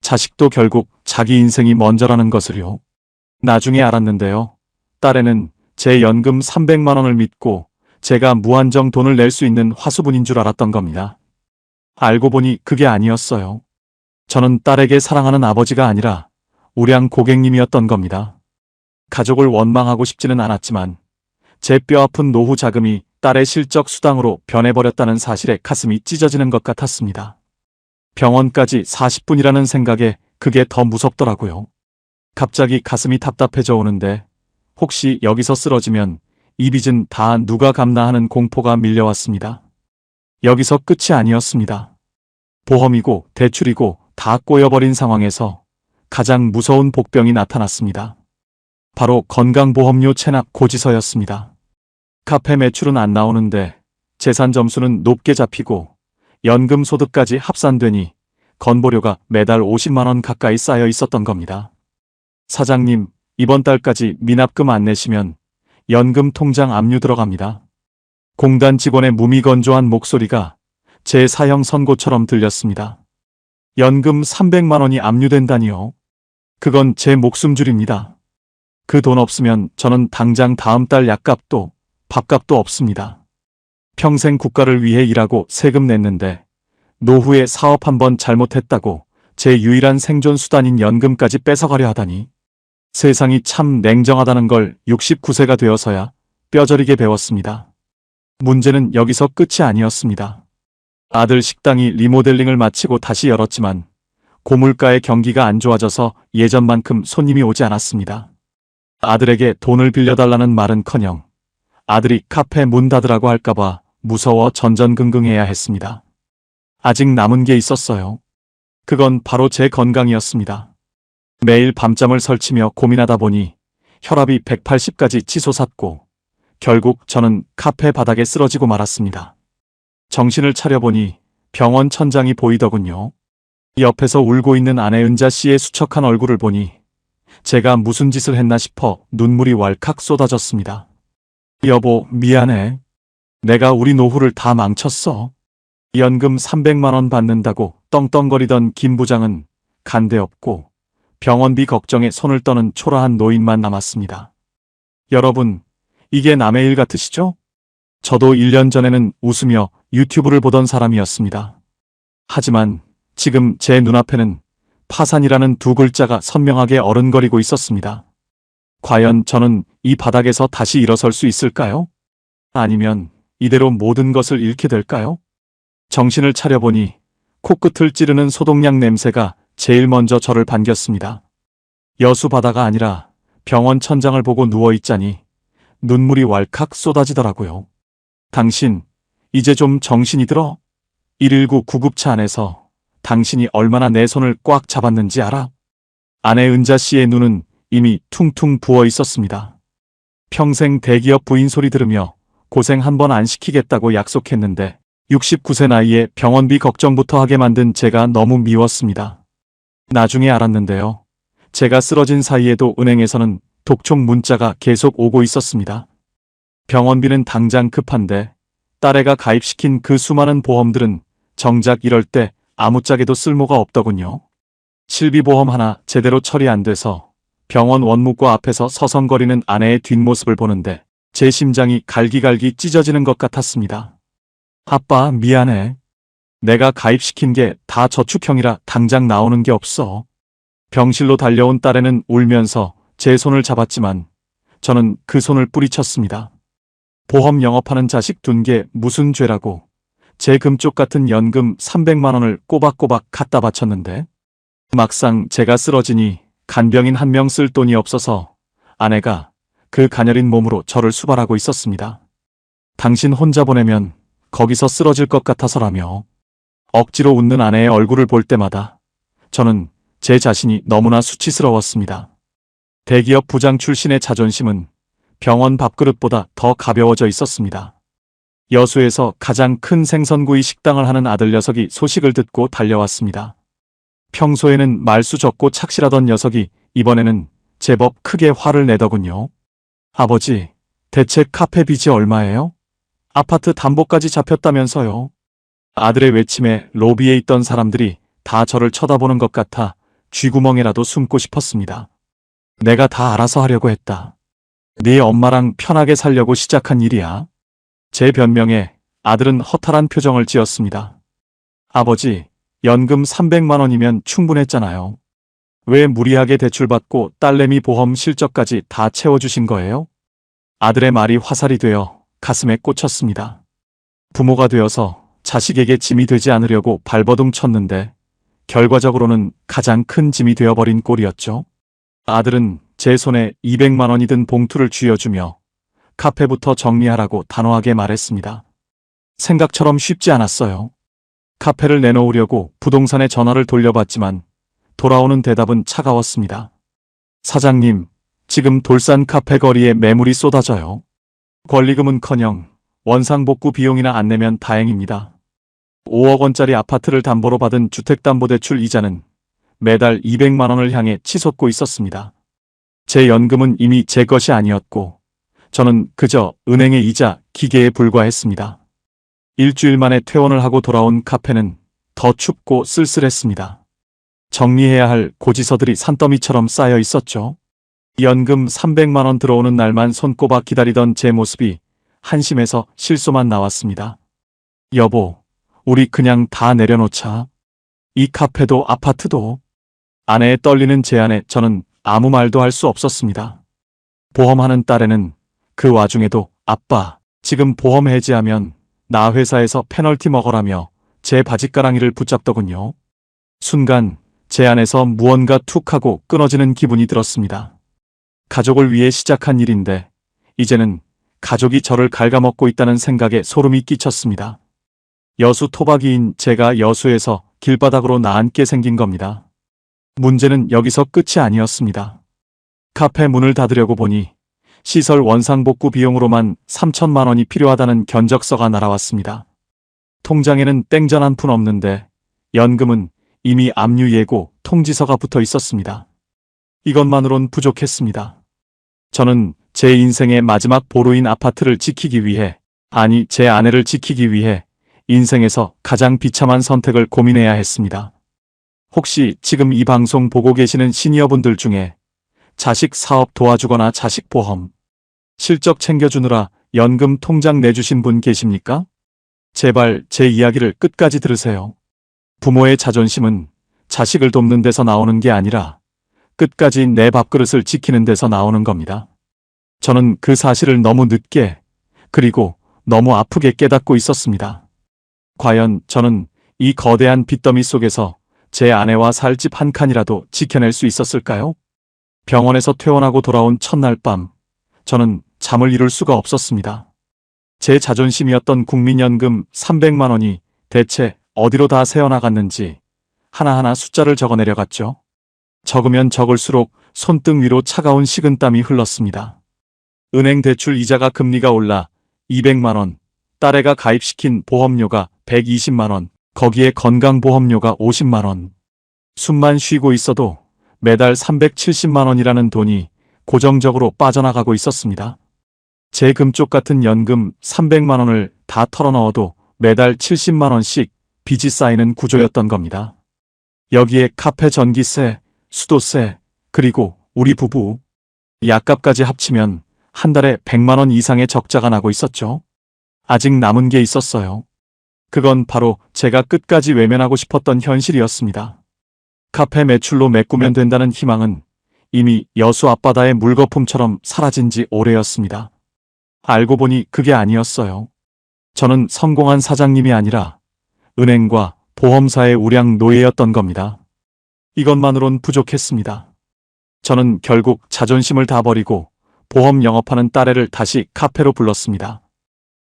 자식도 결국 자기 인생이 먼저라는 것을요. 나중에 알았는데요. 딸애는 제 연금 300만 원을 믿고 제가 무한정 돈을 낼 수 있는 화수분인 줄 알았던 겁니다. 알고 보니 그게 아니었어요. 저는 딸에게 사랑하는 아버지가 아니라 우량 고객님이었던 겁니다. 가족을 원망하고 싶지는 않았지만 제 뼈아픈 노후 자금이 딸의 실적 수당으로 변해버렸다는 사실에 가슴이 찢어지는 것 같았습니다. 병원까지 40분이라는 생각에 그게 더 무섭더라고요. 갑자기 가슴이 답답해져 오는데 혹시 여기서 쓰러지면 이 빚은 다 누가 갚나 하는 공포가 밀려왔습니다. 여기서 끝이 아니었습니다. 보험이고 대출이고 다 꼬여버린 상황에서 가장 무서운 복병이 나타났습니다. 바로 건강보험료 체납 고지서였습니다. 카페 매출은 안 나오는데 재산 점수는 높게 잡히고 연금 소득까지 합산되니 건보료가 매달 50만 원 가까이 쌓여 있었던 겁니다. 사장님, 이번 달까지 미납금 안 내시면 연금 통장 압류 들어갑니다. 공단 직원의 무미건조한 목소리가 제 사형 선고처럼 들렸습니다. 연금 300만 원이 압류된다니요. 그건 제 목숨줄입니다. 그 돈 없으면 저는 당장 다음 달 약값도 밥값도 없습니다. 평생 국가를 위해 일하고 세금 냈는데 노후에 사업 한번 잘못했다고 제 유일한 생존 수단인 연금까지 뺏어가려 하다니. 세상이 참 냉정하다는 걸 69세가 되어서야 뼈저리게 배웠습니다. 문제는 여기서 끝이 아니었습니다. 아들 식당이 리모델링을 마치고 다시 열었지만 고물가의 경기가 안 좋아져서 예전만큼 손님이 오지 않았습니다. 아들에게 돈을 빌려달라는 말은커녕 아들이 카페 문 닫으라고 할까봐 무서워 전전긍긍해야 했습니다. 아직 남은 게 있었어요. 그건 바로 제 건강이었습니다. 매일 밤잠을 설치며 고민하다 보니 혈압이 180까지 치솟았고 결국 저는 카페 바닥에 쓰러지고 말았습니다. 정신을 차려보니 병원 천장이 보이더군요. 옆에서 울고 있는 아내 은자 씨의 수척한 얼굴을 보니 제가 무슨 짓을 했나 싶어 눈물이 왈칵 쏟아졌습니다. 여보, 미안해. 내가 우리 노후를 다 망쳤어. 연금 300만 원 받는다고 떵떵거리던 김 부장은 간데 없고 병원비 걱정에 손을 떠는 초라한 노인만 남았습니다. 여러분, 이게 남의 일 같으시죠? 저도 1년 전에는 웃으며 유튜브를 보던 사람이었습니다. 하지만 지금 제 눈앞에는 파산이라는 두 글자가 선명하게 어른거리고 있었습니다. 과연 저는 이 바닥에서 다시 일어설 수 있을까요? 아니면 이대로 모든 것을 잃게 될까요? 정신을 차려보니 코끝을 찌르는 소독약 냄새가 제일 먼저 저를 반겼습니다. 여수 바다가 아니라 병원 천장을 보고 누워있자니 눈물이 왈칵 쏟아지더라고요. 당신, 이제 좀 정신이 들어? 119 구급차 안에서 당신이 얼마나 내 손을 꽉 잡았는지 알아? 아내 은자 씨의 눈은 이미 퉁퉁 부어 있었습니다. 평생 대기업 부인 소리 들으며 고생 한 번 안 시키겠다고 약속했는데 69세 나이에 병원비 걱정부터 하게 만든 제가 너무 미웠습니다. 나중에 알았는데요. 제가 쓰러진 사이에도 은행에서는 독촉 문자가 계속 오고 있었습니다. 병원비는 당장 급한데 딸애가 가입시킨 그 수많은 보험들은 정작 이럴 때 아무짝에도 쓸모가 없더군요. 실비보험 하나 제대로 처리 안 돼서 병원 원무과 앞에서 서성거리는 아내의 뒷모습을 보는데 제 심장이 갈기갈기 찢어지는 것 같았습니다. 아빠, 미안해. 내가 가입시킨 게 다 저축형이라 당장 나오는 게 없어. 병실로 달려온 딸애는 울면서 제 손을 잡았지만 저는 그 손을 뿌리쳤습니다. 보험 영업하는 자식 둔 게 무슨 죄라고 제 금쪽 같은 연금 300만 원을 꼬박꼬박 갖다 바쳤는데 막상 제가 쓰러지니 간병인 한 명 쓸 돈이 없어서 아내가 그 가녀린 몸으로 저를 수발하고 있었습니다. 당신 혼자 보내면 거기서 쓰러질 것 같아서라며. 억지로 웃는 아내의 얼굴을 볼 때마다 저는 제 자신이 너무나 수치스러웠습니다. 대기업 부장 출신의 자존심은 병원 밥그릇보다 더 가벼워져 있었습니다. 여수에서 가장 큰 생선구이 식당을 하는 아들 녀석이 소식을 듣고 달려왔습니다. 평소에는 말수 적고 착실하던 녀석이 이번에는 제법 크게 화를 내더군요. 아버지, 대체 카페 빚이 얼마예요? 아파트 담보까지 잡혔다면서요. 아들의 외침에 로비에 있던 사람들이 다 저를 쳐다보는 것 같아 쥐구멍에라도 숨고 싶었습니다. 내가 다 알아서 하려고 했다. 네 엄마랑 편하게 살려고 시작한 일이야. 제 변명에 아들은 허탈한 표정을 지었습니다. 아버지, 연금 300만 원이면 충분했잖아요. 왜 무리하게 대출받고 딸내미 보험 실적까지 다 채워주신 거예요? 아들의 말이 화살이 되어 가슴에 꽂혔습니다. 부모가 되어서 자식에게 짐이 되지 않으려고 발버둥 쳤는데 결과적으로는 가장 큰 짐이 되어버린 꼴이었죠. 아들은 제 손에 200만 원이 든 봉투를 쥐어주며 카페부터 정리하라고 단호하게 말했습니다. 생각처럼 쉽지 않았어요. 카페를 내놓으려고 부동산에 전화를 돌려봤지만 돌아오는 대답은 차가웠습니다. 사장님, 지금 돌산 카페 거리에 매물이 쏟아져요. 권리금은커녕 원상복구 비용이나 안 내면 다행입니다. 5억 원짜리 아파트를 담보로 받은 주택담보대출 이자는 매달 200만 원을 향해 치솟고 있었습니다. 제 연금은 이미 제 것이 아니었고 저는 그저 은행의 이자 기계에 불과했습니다. 일주일 만에 퇴원을 하고 돌아온 카페는 더 춥고 쓸쓸했습니다. 정리해야 할 고지서들이 산더미처럼 쌓여 있었죠. 연금 300만 원 들어오는 날만 손꼽아 기다리던 제 모습이 한심해서 실소만 나왔습니다. 여보, 우리 그냥 다 내려놓자. 이 카페도 아파트도. 아내의 떨리는 제안에 저는 아무 말도 할 수 없었습니다. 보험하는 딸에는 그 와중에도 아빠, 지금 보험 해지하면 나 회사에서 페널티 먹어라며 제 바짓가랑이를 붙잡더군요. 순간 제 안에서 무언가 툭 하고 끊어지는 기분이 들었습니다. 가족을 위해 시작한 일인데 이제는 가족이 저를 갉아먹고 있다는 생각에 소름이 끼쳤습니다. 여수 토박이인 제가 여수에서 길바닥으로 나앉게 생긴 겁니다. 문제는 여기서 끝이 아니었습니다. 카페 문을 닫으려고 보니 시설 원상복구 비용으로만 3천만 원이 필요하다는 견적서가 날아왔습니다. 통장에는 땡전 한 푼 없는데 연금은 이미 압류 예고 통지서가 붙어 있었습니다. 이것만으론 부족했습니다. 저는 제 인생의 마지막 보루인 아파트를 지키기 위해, 아니 제 아내를 지키기 위해 인생에서 가장 비참한 선택을 고민해야 했습니다. 혹시 지금 이 방송 보고 계시는 시니어분들 중에 자식 사업 도와주거나 자식 보험, 실적 챙겨주느라 연금 통장 내주신 분 계십니까? 제발 제 이야기를 끝까지 들으세요. 부모의 자존심은 자식을 돕는 데서 나오는 게 아니라 끝까지 내 밥그릇을 지키는 데서 나오는 겁니다. 저는 그 사실을 너무 늦게, 그리고 너무 아프게 깨닫고 있었습니다. 과연 저는 이 거대한 빚더미 속에서 제 아내와 살 집 한 칸이라도 지켜낼 수 있었을까요? 병원에서 퇴원하고 돌아온 첫날 밤, 저는 잠을 이룰 수가 없었습니다. 제 자존심이었던 국민연금 300만 원이 대체 어디로 다 새어나갔는지 하나하나 숫자를 적어내려갔죠. 적으면 적을수록 손등 위로 차가운 식은땀이 흘렀습니다. 은행 대출 이자가 금리가 올라 200만 원, 딸애가 가입시킨 보험료가 120만 원, 거기에 건강보험료가 50만 원. 숨만 쉬고 있어도 매달 370만 원이라는 돈이 고정적으로 빠져나가고 있었습니다. 제 금쪽 같은 연금 300만 원을 다 털어넣어도 매달 70만 원씩 빚이 쌓이는 구조였던 겁니다. 여기에 카페 전기세, 수도세, 그리고 우리 부부 약값까지 합치면 한 달에 100만 원 이상의 적자가 나고 있었죠. 아직 남은 게 있었어요. 그건 바로 제가 끝까지 외면하고 싶었던 현실이었습니다. 카페 매출로 메꾸면 된다는 희망은 이미 여수 앞바다의 물거품처럼 사라진 지 오래였습니다. 알고 보니 그게 아니었어요. 저는 성공한 사장님이 아니라 은행과 보험사의 우량 노예였던 겁니다. 이것만으론 부족했습니다. 저는 결국 자존심을 다 버리고 보험 영업하는 딸애를 다시 카페로 불렀습니다.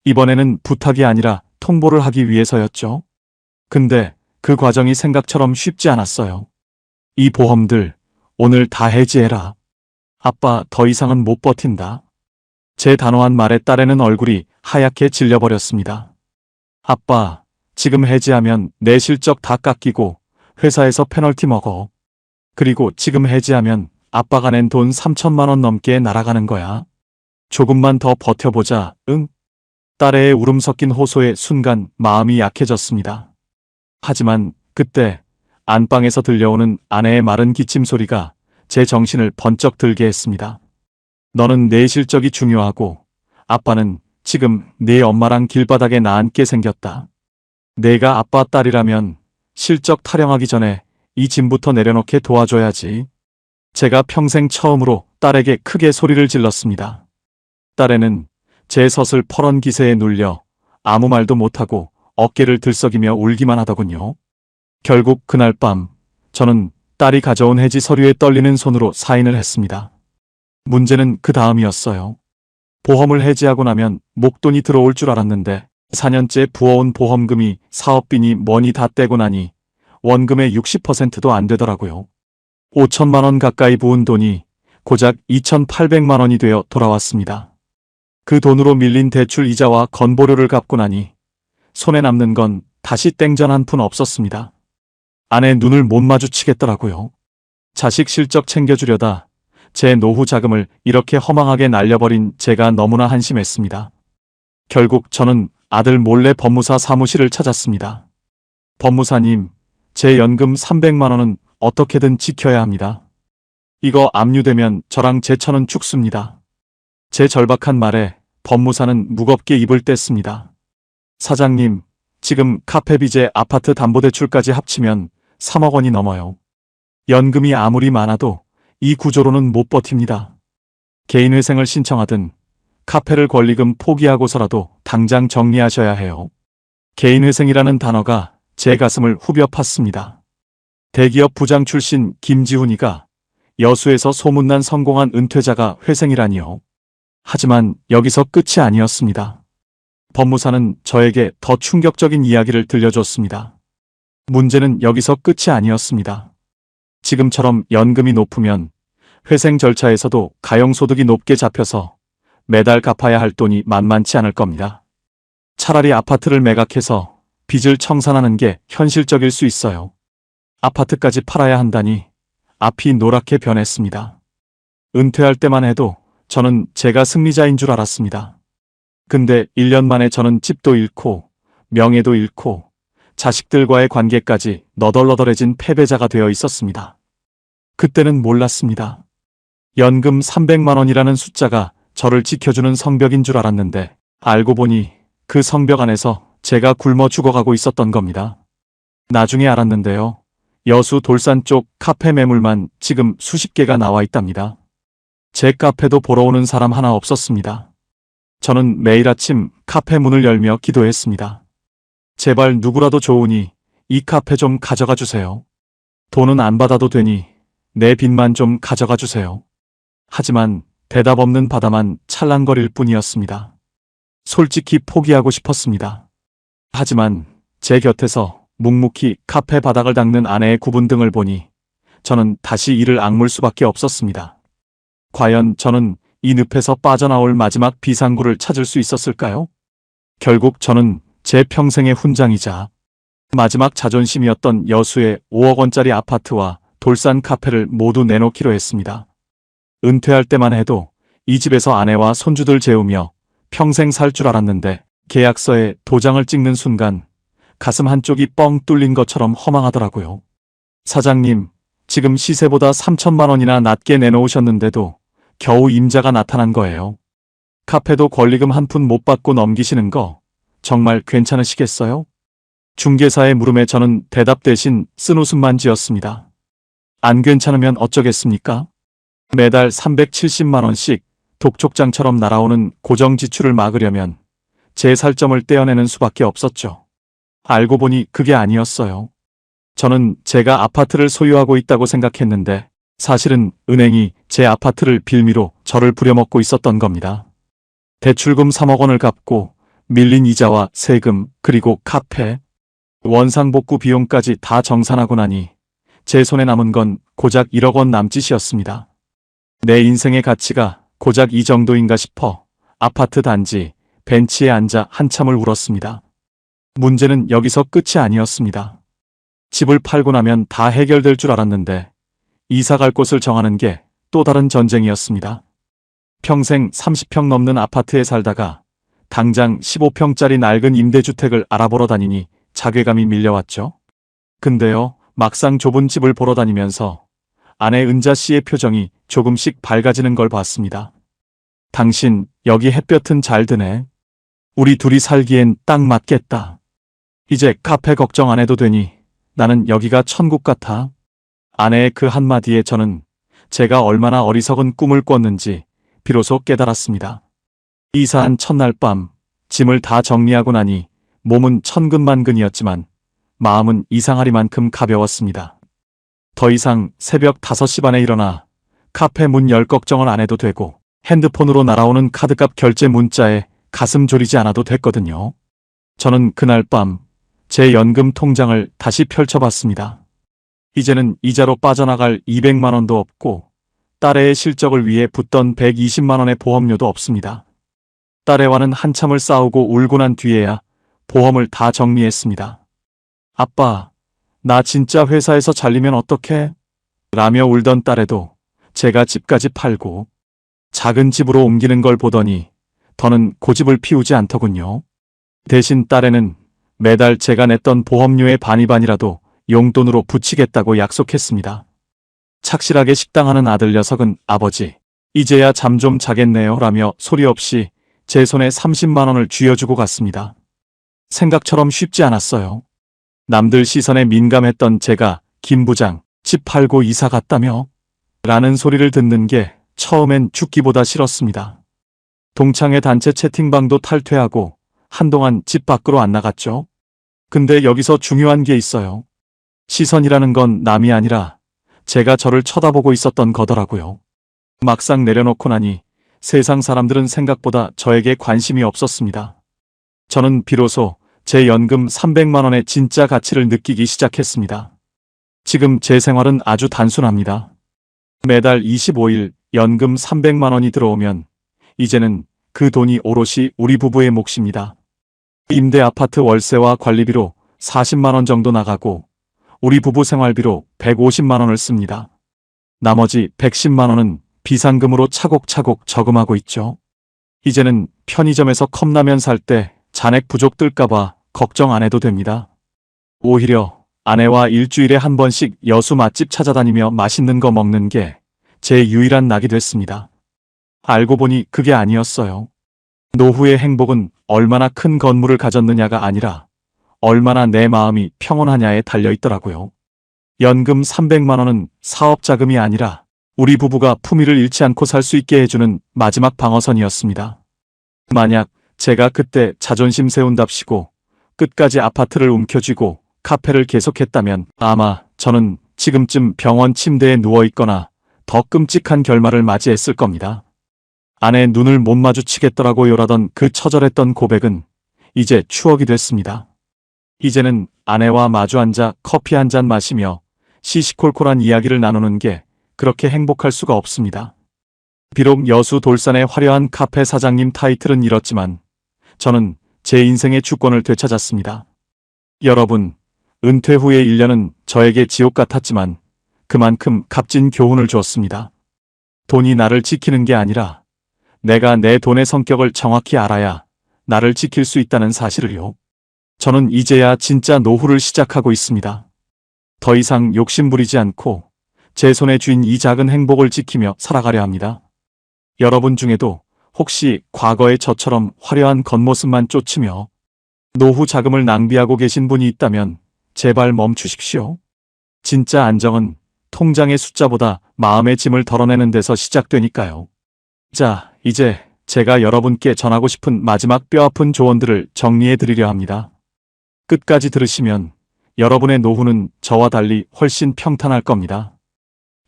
이번에는 부탁이 아니라 통보를 하기 위해서였죠. 근데 그 과정이 생각처럼 쉽지 않았어요. 이 보험들 오늘 다 해지해라. 아빠 더 이상은 못 버틴다. 제 단호한 말에 딸애는 얼굴이 하얗게 질려버렸습니다. 아빠, 지금 해지하면 내 실적 다 깎이고 회사에서 페널티 먹어. 그리고 지금 해지하면 아빠가 낸 돈 3천만 원 넘게 날아가는 거야. 조금만 더 버텨보자, 응? 딸애의 울음 섞인 호소에 순간 마음이 약해졌습니다. 하지만 그때 안방에서 들려오는 아내의 마른 기침 소리가 제 정신을 번쩍 들게 했습니다. 너는 내 실적이 중요하고 아빠는 지금 네 엄마랑 길바닥에 나앉게 생겼다. 내가 아빠 딸이라면 실적 타령하기 전에 이 짐부터 내려놓게 도와줘야지. 제가 평생 처음으로 딸에게 크게 소리를 질렀습니다. 딸애는 제 섯을 퍼런 기세에 눌려 아무 말도 못하고 어깨를 들썩이며 울기만 하더군요. 결국 그날 밤 저는 딸이 가져온 해지 서류에 떨리는 손으로 사인을 했습니다. 문제는 그 다음이었어요. 보험을 해지하고 나면 목돈이 들어올 줄 알았는데 4년째 부어온 보험금이 사업비니 뭐니 다 떼고 나니 원금의 60%도 안 되더라고요. 5천만 원 가까이 부은 돈이 고작 2,800만 원이 되어 돌아왔습니다. 그 돈으로 밀린 대출 이자와 건보료를 갚고 나니 손에 남는 건 다시 땡전 한 푼 없었습니다. 아내 눈을 못 마주치겠더라고요. 자식 실적 챙겨주려다 제 노후 자금을 이렇게 허망하게 날려버린 제가 너무나 한심했습니다. 결국 저는 아들 몰래 법무사 사무실을 찾았습니다. 법무사님, 제 연금 300만 원은 어떻게든 지켜야 합니다. 이거 압류되면 저랑 제 처는 죽습니다. 제 절박한 말에 법무사는 무겁게 입을 뗐습니다. 사장님, 지금 카페 빚에 아파트 담보대출까지 합치면 3억 원이 넘어요. 연금이 아무리 많아도 이 구조로는 못 버팁니다. 개인회생을 신청하든 카페를 권리금 포기하고서라도 당장 정리하셔야 해요. 개인회생이라는 단어가 제 가슴을 후벼 팠습니다. 대기업 부장 출신 김지훈이가 여수에서 소문난 성공한 은퇴자가 회생이라니요. 하지만 여기서 끝이 아니었습니다. 법무사는 저에게 더 충격적인 이야기를 들려줬습니다. 문제는 여기서 끝이 아니었습니다. 지금처럼 연금이 높으면 회생 절차에서도 가용소득이 높게 잡혀서 매달 갚아야 할 돈이 만만치 않을 겁니다. 차라리 아파트를 매각해서 빚을 청산하는 게 현실적일 수 있어요. 아파트까지 팔아야 한다니 앞이 노랗게 변했습니다. 은퇴할 때만 해도 저는 제가 승리자인 줄 알았습니다. 근데 1년 만에 저는 집도 잃고 명예도 잃고 자식들과의 관계까지 너덜너덜해진 패배자가 되어 있었습니다. 그때는 몰랐습니다. 연금 300만 원이라는 숫자가 저를 지켜주는 성벽인 줄 알았는데 알고 보니 그 성벽 안에서 제가 굶어 죽어가고 있었던 겁니다. 나중에 알았는데요. 여수 돌산 쪽 카페 매물만 지금 수십 개가 나와 있답니다. 제 카페도 보러 오는 사람 하나 없었습니다. 저는 매일 아침 카페 문을 열며 기도했습니다. 제발 누구라도 좋으니 이 카페 좀 가져가 주세요. 돈은 안 받아도 되니 내 빚만 좀 가져가 주세요. 하지만 대답 없는 바다만 찰랑거릴 뿐이었습니다. 솔직히 포기하고 싶었습니다. 하지만 제 곁에서 묵묵히 카페 바닥을 닦는 아내의 구분 등을 보니 저는 다시 이를 악물 수밖에 없었습니다. 과연 저는 이 늪에서 빠져나올 마지막 비상구를 찾을 수 있었을까요? 결국 저는 제 평생의 훈장이자 마지막 자존심이었던 여수의 5억 원짜리 아파트와 돌산 카페를 모두 내놓기로 했습니다. 은퇴할 때만 해도 이 집에서 아내와 손주들 재우며 평생 살 줄 알았는데 계약서에 도장을 찍는 순간 가슴 한쪽이 뻥 뚫린 것처럼 허망하더라고요. 사장님, 지금 시세보다 3천만 원이나 낮게 내놓으셨는데도 겨우 임자가 나타난 거예요. 카페도 권리금 한 푼 못 받고 넘기시는 거 정말 괜찮으시겠어요? 중개사의 물음에 저는 대답 대신 쓴웃음만 지었습니다. 안 괜찮으면 어쩌겠습니까? 매달 370만 원씩 독촉장처럼 날아오는 고정 지출을 막으려면 제 살점을 떼어내는 수밖에 없었죠. 알고 보니 그게 아니었어요. 저는 제가 아파트를 소유하고 있다고 생각했는데 사실은 은행이 제 아파트를 빌미로 저를 부려먹고 있었던 겁니다. 대출금 3억 원을 갚고 밀린 이자와 세금 그리고 카페, 원상복구 비용까지 다 정산하고 나니 제 손에 남은 건 고작 1억 원 남짓이었습니다. 내 인생의 가치가 고작 이 정도인가 싶어 아파트 단지 벤치에 앉아 한참을 울었습니다. 문제는 여기서 끝이 아니었습니다. 집을 팔고 나면 다 해결될 줄 알았는데 이사 갈 곳을 정하는 게 또 다른 전쟁이었습니다. 평생 30평 넘는 아파트에 살다가 당장 15평짜리 낡은 임대주택을 알아보러 다니니 자괴감이 밀려왔죠. 근데요, 막상 좁은 집을 보러 다니면서 아내 은자 씨의 표정이 조금씩 밝아지는 걸 봤습니다. 당신, 여기 햇볕은 잘 드네. 우리 둘이 살기엔 딱 맞겠다. 이제 카페 걱정 안 해도 되니 나는 여기가 천국 같아. 아내의 그 한마디에 저는 제가 얼마나 어리석은 꿈을 꿨는지 비로소 깨달았습니다. 이사한 첫날 밤, 짐을 다 정리하고 나니 몸은 천근만근이었지만 마음은 이상하리만큼 가벼웠습니다. 더 이상 새벽 5시 반에 일어나 카페 문 열 걱정을 안 해도 되고 핸드폰으로 날아오는 카드값 결제 문자에 가슴 졸이지 않아도 됐거든요. 저는 그날 밤 제 연금 통장을 다시 펼쳐봤습니다. 이제는 이자로 빠져나갈 200만 원도 없고 딸애의 실적을 위해 붓던 120만 원의 보험료도 없습니다. 딸애와는 한참을 싸우고 울고 난 뒤에야 보험을 다 정리했습니다. 아빠, 나 진짜 회사에서 잘리면 어떡해? 라며 울던 딸애도 제가 집까지 팔고 작은 집으로 옮기는 걸 보더니 더는 고집을 피우지 않더군요. 대신 딸애는 매달 제가 냈던 보험료의 반이반이라도 용돈으로 붙이겠다고 약속했습니다. 착실하게 식당하는 아들 녀석은 아버지, 이제야 잠 좀 자겠네요 라며 소리 없이 제 손에 30만 원을 쥐어주고 갔습니다. 생각처럼 쉽지 않았어요. 남들 시선에 민감했던 제가 김 부장, 집 팔고 이사 갔다며? 라는 소리를 듣는 게 처음엔 죽기보다 싫었습니다. 동창회 단체 채팅방도 탈퇴하고 한동안 집 밖으로 안 나갔죠. 근데 여기서 중요한 게 있어요. 시선이라는 건 남이 아니라 제가 저를 쳐다보고 있었던 거더라고요. 막상 내려놓고 나니 세상 사람들은 생각보다 저에게 관심이 없었습니다. 저는 비로소 제 연금 300만 원의 진짜 가치를 느끼기 시작했습니다. 지금 제 생활은 아주 단순합니다. 매달 25일 연금 300만 원이 들어오면 이제는 그 돈이 오롯이 우리 부부의 몫입니다. 임대 아파트 월세와 관리비로 40만 원 정도 나가고 우리 부부 생활비로 150만 원을 씁니다. 나머지 110만 원은 비상금으로 차곡차곡 저금하고 있죠. 이제는 편의점에서 컵라면 살 때 잔액 부족될까봐 걱정 안 해도 됩니다. 오히려 아내와 일주일에 한 번씩 여수 맛집 찾아다니며 맛있는 거 먹는 게 제 유일한 낙이 됐습니다. 알고 보니 그게 아니었어요. 노후의 행복은 얼마나 큰 건물을 가졌느냐가 아니라 얼마나 내 마음이 평온하냐에 달려있더라고요. 연금 300만 원은 사업 자금이 아니라 우리 부부가 품위를 잃지 않고 살 수 있게 해주는 마지막 방어선이었습니다. 만약 제가 그때 자존심 세운답시고 끝까지 아파트를 움켜쥐고 카페를 계속했다면 아마 저는 지금쯤 병원 침대에 누워있거나 더 끔찍한 결말을 맞이했을 겁니다. 아내 눈을 못 마주치겠더라고요라던 그 처절했던 고백은 이제 추억이 됐습니다. 이제는 아내와 마주 앉아 커피 한 잔 마시며 시시콜콜한 이야기를 나누는 게 그렇게 행복할 수가 없습니다. 비록 여수 돌산의 화려한 카페 사장님 타이틀은 잃었지만 저는 제 인생의 주권을 되찾았습니다. 여러분, 은퇴 후의 1년은 저에게 지옥 같았지만 그만큼 값진 교훈을 주었습니다. 돈이 나를 지키는 게 아니라 내가 내 돈의 성격을 정확히 알아야 나를 지킬 수 있다는 사실을요. 저는 이제야 진짜 노후를 시작하고 있습니다. 더 이상 욕심부리지 않고 제 손에 쥔 이 작은 행복을 지키며 살아가려 합니다. 여러분 중에도 혹시 과거의 저처럼 화려한 겉모습만 쫓으며 노후 자금을 낭비하고 계신 분이 있다면 제발 멈추십시오. 진짜 안정은 통장의 숫자보다 마음의 짐을 덜어내는 데서 시작되니까요. 자, 이제 제가 여러분께 전하고 싶은 마지막 뼈아픈 조언들을 정리해 드리려 합니다. 끝까지 들으시면 여러분의 노후는 저와 달리 훨씬 평탄할 겁니다.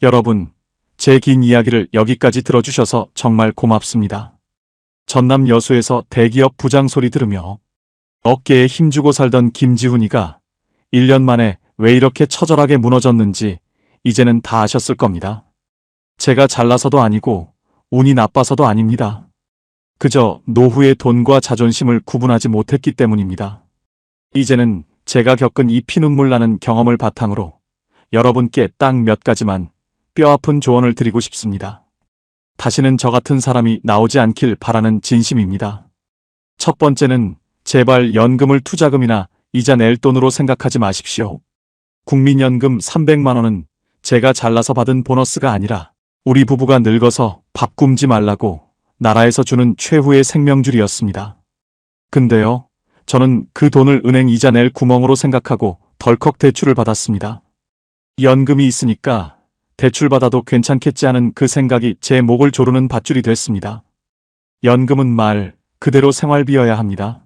여러분, 제 긴 이야기를 여기까지 들어주셔서 정말 고맙습니다. 전남 여수에서 대기업 부장 소리 들으며 어깨에 힘주고 살던 김지훈이가 1년 만에 왜 이렇게 처절하게 무너졌는지 이제는 다 아셨을 겁니다. 제가 잘나서도 아니고 운이 나빠서도 아닙니다. 그저 노후의 돈과 자존심을 구분하지 못했기 때문입니다. 이제는 제가 겪은 이 피눈물 나는 경험을 바탕으로 여러분께 딱 몇 가지만 뼈아픈 조언을 드리고 싶습니다. 다시는 저 같은 사람이 나오지 않길 바라는 진심입니다. 첫 번째는 제발 연금을 투자금이나 이자 낼 돈으로 생각하지 마십시오. 국민연금 300만 원은 제가 잘나서 받은 보너스가 아니라 우리 부부가 늙어서 밥 굶지 말라고 나라에서 주는 최후의 생명줄이었습니다. 근데요, 저는 그 돈을 은행 이자 낼 구멍으로 생각하고 덜컥 대출을 받았습니다. 연금이 있으니까 대출받아도 괜찮겠지 하는 그 생각이 제 목을 조르는 밧줄이 됐습니다. 연금은 말 그대로 생활비여야 합니다.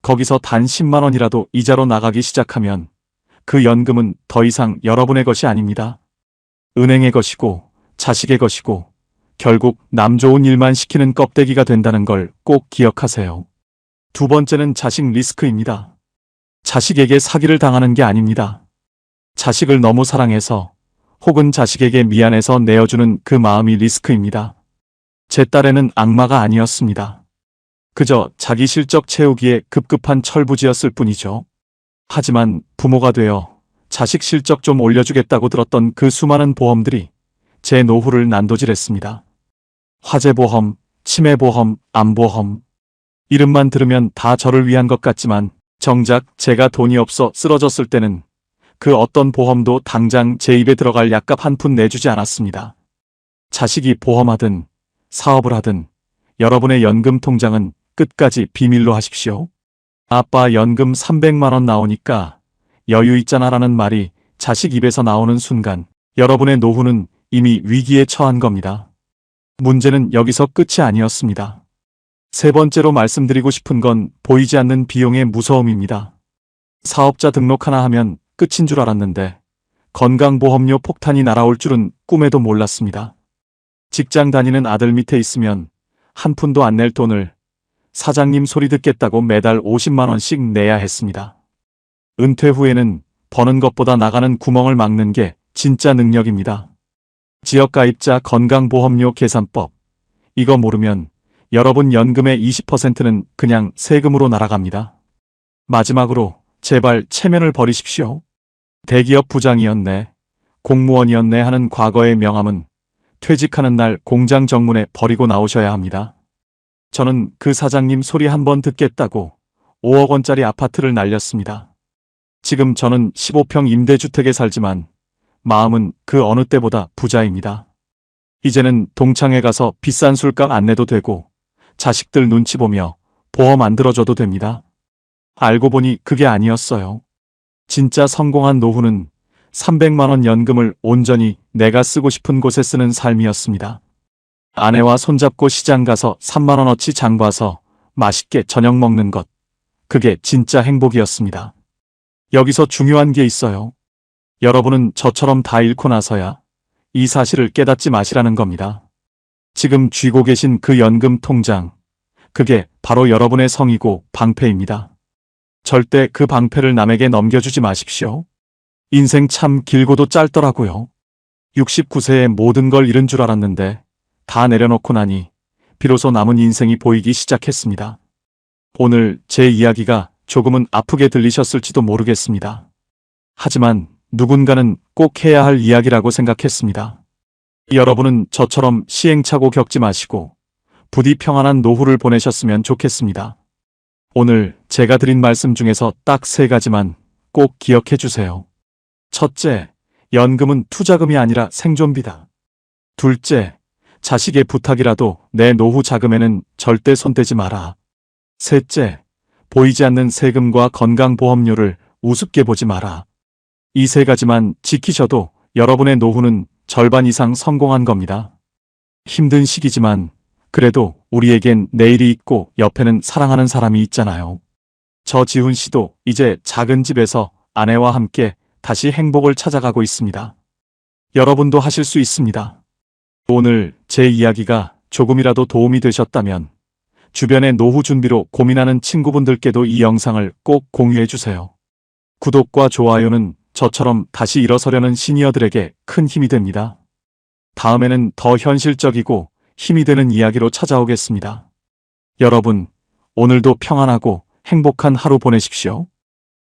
거기서 단 10만 원이라도 이자로 나가기 시작하면 그 연금은 더 이상 여러분의 것이 아닙니다. 은행의 것이고 자식의 것이고 결국 남 좋은 일만 시키는 껍데기가 된다는 걸 꼭 기억하세요. 두 번째는 자식 리스크입니다. 자식에게 사기를 당하는 게 아닙니다. 자식을 너무 사랑해서 혹은 자식에게 미안해서 내어주는 그 마음이 리스크입니다. 제 딸애는 악마가 아니었습니다. 그저 자기 실적 채우기에 급급한 철부지였을 뿐이죠. 하지만 부모가 되어 자식 실적 좀 올려주겠다고 들었던 그 수많은 보험들이 제 노후를 난도질했습니다. 화재보험, 치매보험, 암보험. 이름만 들으면 다 저를 위한 것 같지만 정작 제가 돈이 없어 쓰러졌을 때는 그 어떤 보험도 당장 제 입에 들어갈 약값 한 푼 내주지 않았습니다. 자식이 보험하든 사업을 하든 여러분의 연금 통장은 끝까지 비밀로 하십시오. 아빠 연금 300만 원 나오니까 여유 있잖아 라는 말이 자식 입에서 나오는 순간 여러분의 노후는 이미 위기에 처한 겁니다. 문제는 여기서 끝이 아니었습니다. 세 번째로 말씀드리고 싶은 건 보이지 않는 비용의 무서움입니다. 사업자 등록 하나 하면 끝인 줄 알았는데 건강보험료 폭탄이 날아올 줄은 꿈에도 몰랐습니다. 직장 다니는 아들 밑에 있으면 한 푼도 안 낼 돈을 사장님 소리 듣겠다고 매달 50만 원씩 내야 했습니다. 은퇴 후에는 버는 것보다 나가는 구멍을 막는 게 진짜 능력입니다. 지역가입자 건강보험료 계산법. 이거 모르면 여러분 연금의 20%는 그냥 세금으로 날아갑니다. 마지막으로 제발 체면을 버리십시오. 대기업 부장이었네, 공무원이었네 하는 과거의 명함은 퇴직하는 날 공장 정문에 버리고 나오셔야 합니다. 저는 그 사장님 소리 한번 듣겠다고 5억 원짜리 아파트를 날렸습니다. 지금 저는 15평 임대주택에 살지만 마음은 그 어느 때보다 부자입니다. 이제는 동창회 가서 비싼 술값 안 내도 되고 자식들 눈치 보며 보험 안 들어줘도 됩니다. 알고 보니 그게 아니었어요. 진짜 성공한 노후는 300만 원 연금을 온전히 내가 쓰고 싶은 곳에 쓰는 삶이었습니다. 아내와 손잡고 시장 가서 3만 원어치 장 봐서 맛있게 저녁 먹는 것. 그게 진짜 행복이었습니다. 여기서 중요한 게 있어요. 여러분은 저처럼 다 잃고 나서야 이 사실을 깨닫지 마시라는 겁니다. 지금 쥐고 계신 그 연금 통장, 그게 바로 여러분의 성이고 방패입니다. 절대 그 방패를 남에게 넘겨주지 마십시오. 인생 참 길고도 짧더라고요. 69세에 모든 걸 잃은 줄 알았는데 다 내려놓고 나니 비로소 남은 인생이 보이기 시작했습니다. 오늘 제 이야기가 조금은 아프게 들리셨을지도 모르겠습니다. 하지만 누군가는 꼭 해야 할 이야기라고 생각했습니다. 여러분은 저처럼 시행착오 겪지 마시고 부디 평안한 노후를 보내셨으면 좋겠습니다. 오늘 제가 드린 말씀 중에서 딱 3가지만 꼭 기억해 주세요. 첫째, 연금은 투자금이 아니라 생존비다. 둘째, 자식의 부탁이라도 내 노후 자금에는 절대 손대지 마라. 셋째, 보이지 않는 세금과 건강보험료를 우습게 보지 마라. 이 3가지만 지키셔도 여러분의 노후는 절반 이상 성공한 겁니다. 힘든 시기지만 그래도 우리에겐 내일이 있고 옆에는 사랑하는 사람이 있잖아요. 저 지훈 씨도 이제 작은 집에서 아내와 함께 다시 행복을 찾아가고 있습니다. 여러분도 하실 수 있습니다. 오늘 제 이야기가 조금이라도 도움이 되셨다면 주변의 노후 준비로 고민하는 친구분들께도 이 영상을 꼭 공유해 주세요. 구독과 좋아요는 저처럼 다시 일어서려는 시니어들에게 큰 힘이 됩니다. 다음에는 더 현실적이고 힘이 되는 이야기로 찾아오겠습니다. 여러분, 오늘도 평안하고 행복한 하루 보내십시오.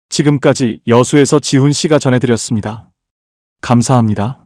지금까지 여수에서 지훈 씨가 전해드렸습니다. 감사합니다.